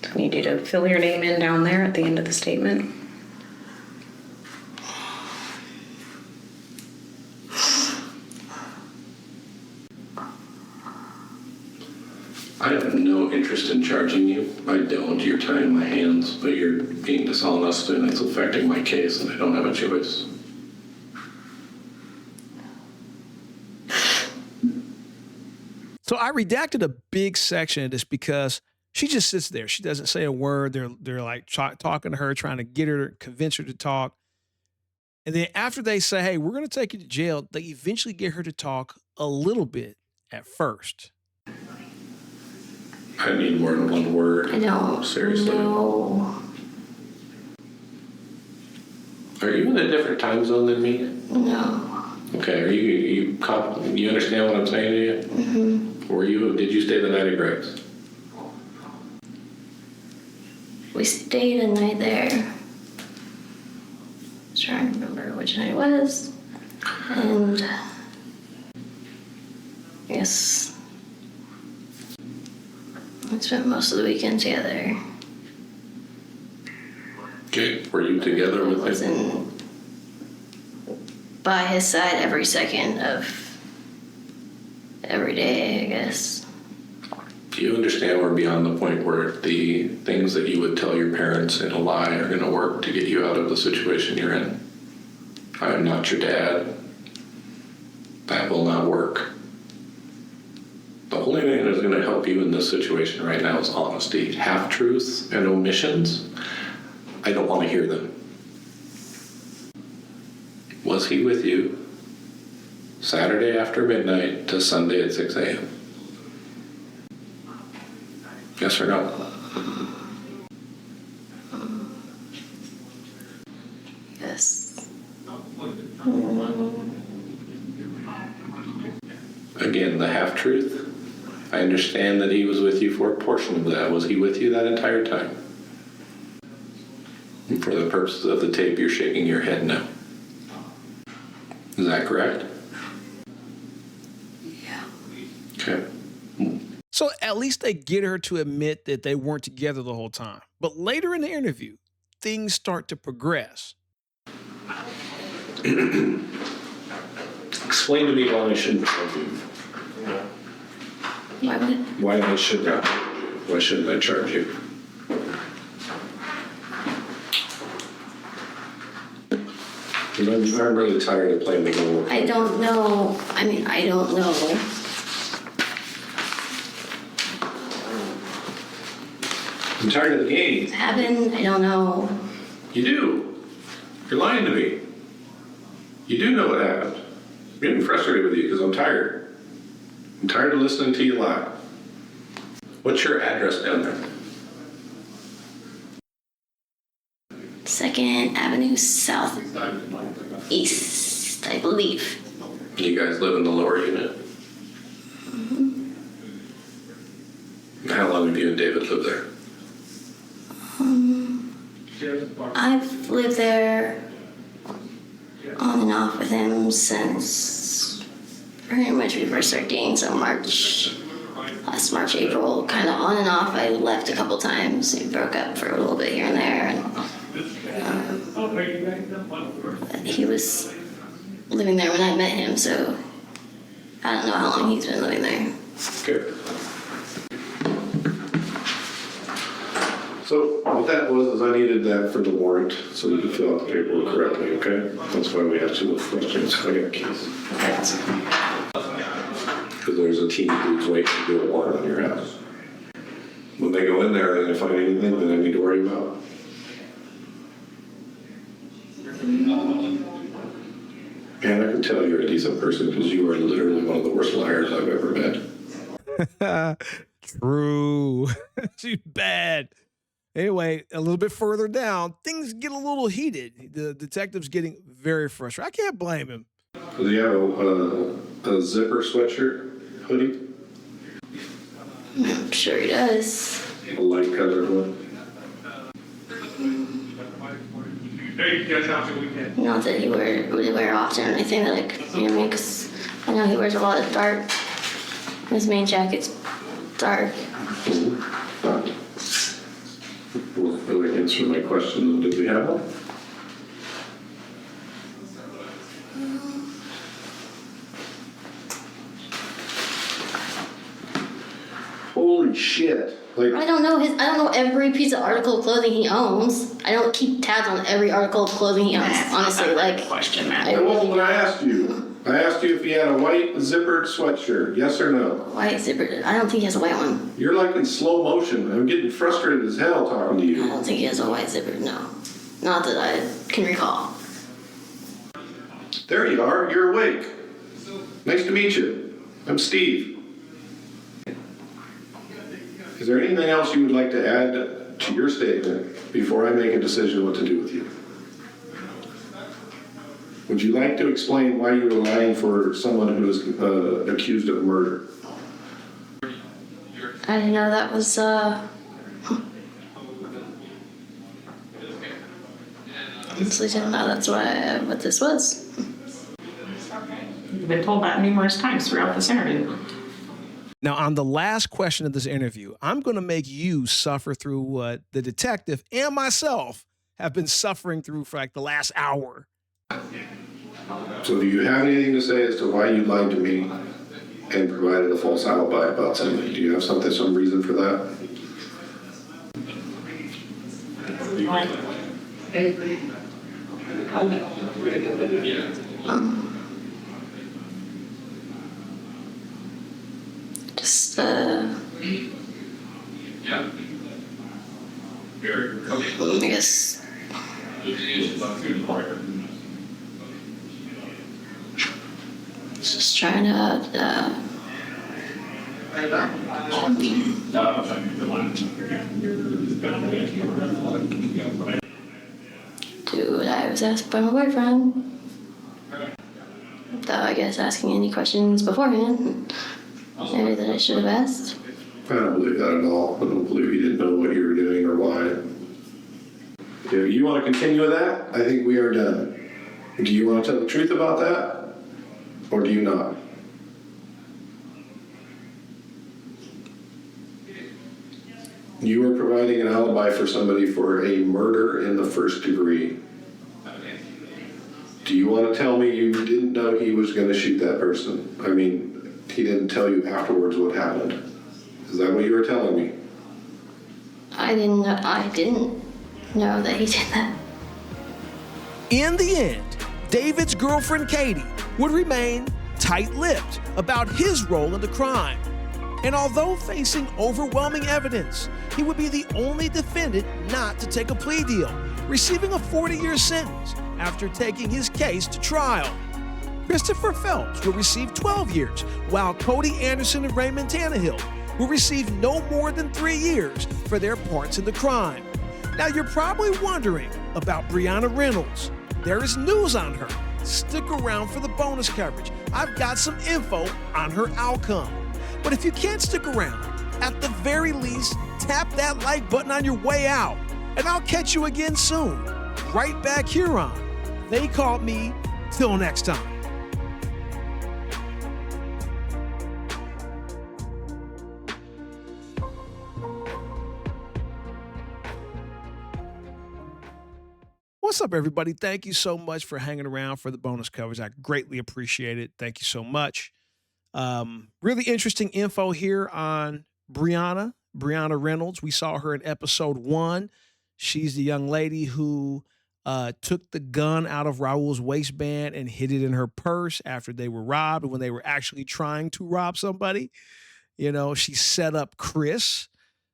I need you to fill your name in down there at the end of the statement. I have no interest in charging you. I don't. You're tying my hands, but you're being dishonest and it's affecting my case and I don't have a choice. So I redacted a big section of this because she just sits there. She doesn't say a word. They're like talking to her, trying to get her, convince her to talk. And then after they say, hey, we're going to take you to jail, they eventually get her to talk a little bit at first. I need more than one word. I don't Seriously. know. Are you in a different time zone than me? No. Okay. Are you understand what I'm saying to you? Mm-hmm. Did you stay the night at Greg's? We stayed a night there. I was trying to remember which night it was. And I guess we spent most of the weekend together. Okay. Were you together I with him? wasn't by his side every second of every day, I guess. Do you understand we're beyond the point where the things that you would tell your parents in a lie are going to work to get you out of the situation you're in? I am not your dad. That will not work. The only thing that is going to help you in this situation right now is honesty. Half-truths and omissions, I don't want to hear them. Was he with you Saturday after midnight to Sunday at 6 a.m.? Yes or no? Yes. Again, the half-truth. I understand that he was with you for a portion of that. Was he with you that entire time? For the purposes of the tape, you're shaking your head no. Is that correct? Yeah. Okay. So at least they get her to admit that they weren't together the whole time. But later in the interview, things start to progress. Explain to me why I shouldn't charge you. Why would it? Why I should not? Why shouldn't I charge you? I'm really tired of playing the game. I don't know. I mean, I don't know. I'm tired of the game. Happened? I don't know. You do. You're lying to me. You do know what happened. I'm getting frustrated with you because I'm tired. I'm tired of listening to you lie. What's your address down there? 2nd Avenue Southeast, I believe. You guys live in the lower unit? Mm-hmm. How long have you and David lived there? I've lived there on and off with him since pretty much we first started dating, so last March, April, kind of on and off. I left a couple times. We broke up for a little bit here and there. And he was living there when I met him, so I don't know how long he's been living there. Okay. So what that was is I needed that for the warrant so we could fill out the paperwork correctly, okay? That's why we asked you those questions. I got keys. Because there's a team who's waiting to do a warrant on your house. When they go in there, they're going to find anything that I need to worry about. And I can tell you're a decent person because you are literally one of the worst liars I've ever met. True. She's bad. Anyway, a little bit further down, things get a little heated. The detective's getting very frustrated. I can't blame him. Does he have a zipper sweatshirt, hoodie? I'm sure he does. A light colored one? Not that he would wear often or anything that I could, because I know he wears a lot of dark. His main jacket's dark. Well, really answer my question. Did we have one? Holy shit. Like, I don't know every piece of article of clothing he owns. I don't keep tabs on every article of clothing he owns, honestly. Question, Matt. that wasn't what I asked you. I asked you if he had a white zippered sweatshirt. Yes or no? White zipper. I don't think he has a white one. You're like in slow motion. I'm getting frustrated as hell talking to I you. don't think he has a white zipper, no. Not that I can recall. There you are. You're awake. Nice to meet you. I'm Steve. Is there anything else you would like to add to your statement before I make a decision what to do with you? Would you like to explain why you were lying for someone who is accused of murder? I didn't know that was, honestly didn't know that's what this was. You've been told that numerous times throughout this interview. Now, on the last question of this interview, I'm going to make you suffer through what the detective and myself have been suffering through for like the last hour. So do you have anything to say as to why you lied to me and provided a false alibi about something? Do you have some reason for that? Just, I guess, just trying to, do what I was asked by my boyfriend. Without, I guess, asking any questions beforehand. Maybe that I should have asked. I don't believe that at all. I don't believe you didn't know what you were doing or why. If you want to continue with that, I think we are done. Do you want to tell the truth about that? Or do you not? You were providing an alibi for somebody for a murder in the first degree. Do you want to tell me you didn't know he was going to shoot that person? I mean, he didn't tell you afterwards what happened. Is that what you were telling me? I didn't know that he did that. In the end, David's girlfriend Katie would remain tight-lipped about his role in the crime. And although facing overwhelming evidence, he would be the only defendant not to take a plea deal, receiving a 40-year sentence after taking his case to trial. Christopher Phelps will receive 12 years, while Cody Anderson and Raymond Tannehill will receive no more than 3 years for their parts in the crime. Now you're probably wondering about Brianna Reynolds. There is news on her. Stick around for the bonus coverage. I've got some info on her outcome. But if you can't stick around, at the very least, tap that like button on your way out. And I'll catch you again soon, right back here on They Called Me. Till next time. What's up, everybody? Thank you so much for hanging around for the bonus coverage. I greatly appreciate it. Thank you so much. Really interesting info here on Brianna Reynolds. We saw her in episode 1. She's the young lady who took the gun out of Raul's waistband and hid it in her purse after they were robbed, when they were actually trying to rob somebody. You know, she set up Chris.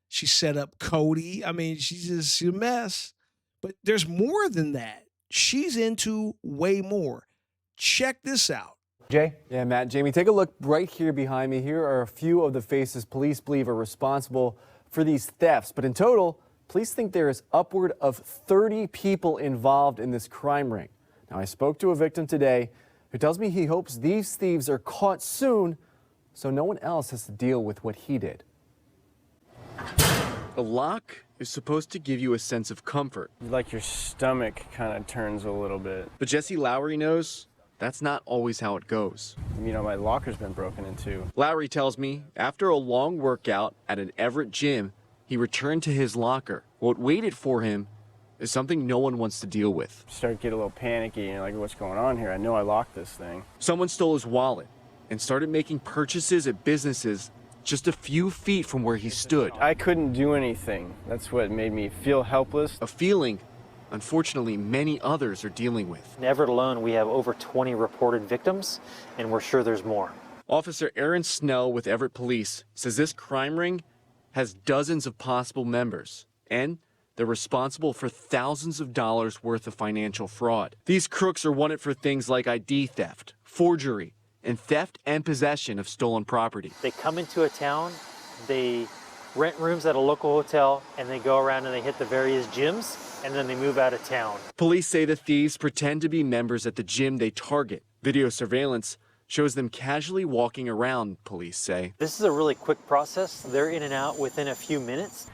She set up Cody. I mean, she's a mess. But there's more than that. She's into way more. Check this out. Jay? Yeah, Matt, Jamie, take a look right here behind me. Here are a few of the faces police believe are responsible for these thefts. But in total, police think there is upward of 30 people involved in this crime ring. Now, I spoke to a victim today who tells me he hopes these thieves are caught soon so no one else has to deal with what he did. A lock is supposed to give you a sense of comfort. Like your stomach kind of turns a little bit. But Jesse Lowry knows that's not always how it goes. You know, my locker's been broken into. Lowry tells me after a long workout at an Everett gym, he returned to his locker. What waited for him is something no one wants to deal with. Start to get a little panicky, and you're like, what's going on here? I know I locked this thing. Someone stole his wallet and started making purchases at businesses just a few feet from where he stood. I couldn't do anything. That's what made me feel helpless. A feeling, unfortunately, many others are dealing with. In Everett alone, we have over 20 reported victims, and we're sure there's more. Officer Aaron Snell with Everett Police says this crime ring has dozens of possible members, and they're responsible for thousands of dollars worth of financial fraud. These crooks are wanted for things like ID theft, forgery, and theft and possession of stolen property. They come into a town, they rent rooms at a local hotel, and they go around and they hit the various gyms, and then they move out of town. Police say the thieves pretend to be members at the gym they target. Video surveillance shows them casually walking around, police say. This is a really quick process. They're in and out within a few minutes.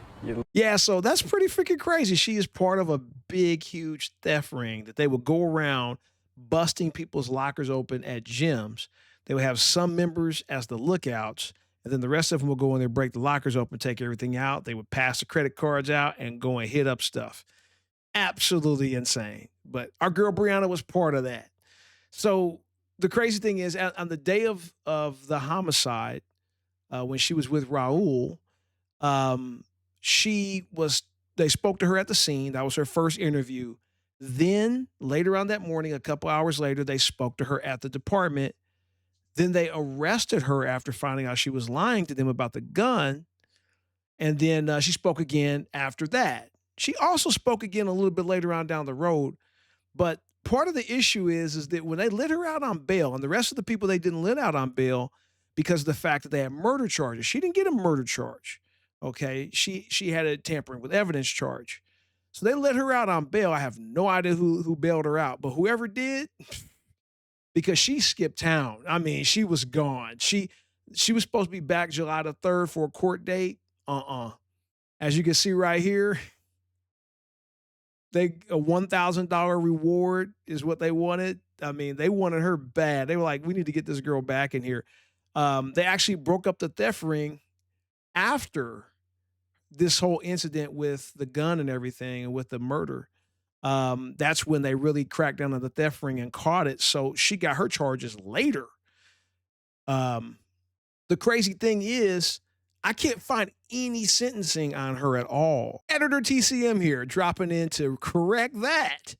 Yeah, so that's pretty freaking crazy. She is part of a big, huge theft ring that they would go around busting people's lockers open at gyms. They would have some members as the lookouts, and then the rest of them will go in there, break the lockers open, take everything out. They would pass the credit cards out and go and hit up stuff. Absolutely insane. But our girl Brianna was part of that. So the crazy thing is, on the day of the homicide, when she was with Raul, they spoke to her at the scene. That was her first interview. Then later on that morning, a couple hours later, they spoke to her at the department. Then they arrested her after finding out she was lying to them about the gun. And then she spoke again after that. She also spoke again a little bit later on down the road. But part of the issue is that when they let her out on bail, and the rest of the people they didn't let out on bail because of the fact that they had murder charges. She didn't get a murder charge. Okay. She had a tampering with evidence charge. So they let her out on bail. I have no idea who bailed her out, but whoever did, because she skipped town. I mean, she was gone. She was supposed to be back July the 3rd for a court date. As you can see right here, a $1,000 reward is what they wanted. I mean, they wanted her bad. They were like, we need to get this girl back in here. They actually broke up the theft ring after this whole incident with the gun and everything and with the murder. That's when they really cracked down on the theft ring and caught it. So she got her charges later. The crazy thing is, I can't find any sentencing on her at all. Editor TCM here, dropping in to correct that.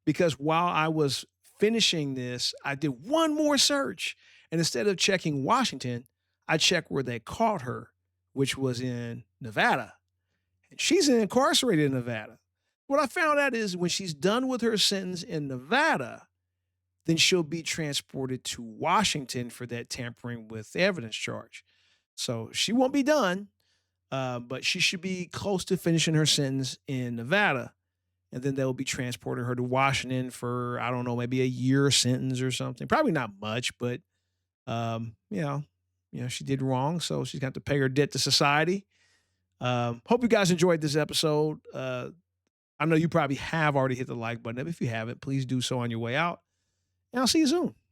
Because while I was finishing this, I did one more search. And instead of checking Washington, I checked where they caught her, which was in Nevada. And she's incarcerated in Nevada. What I found out is when she's done with her sentence in Nevada, then she'll be transported to Washington for that tampering with evidence charge. So she won't be done, but she should be close to finishing her sentence in Nevada. And then they'll be transporting her to Washington for, I don't know, maybe a year sentence or something. Probably not much, but, she did wrong. So she's got to pay her debt to society. Hope you guys enjoyed this episode. I know you probably have already hit the like button. If you haven't, please do so on your way out. And I'll see you soon.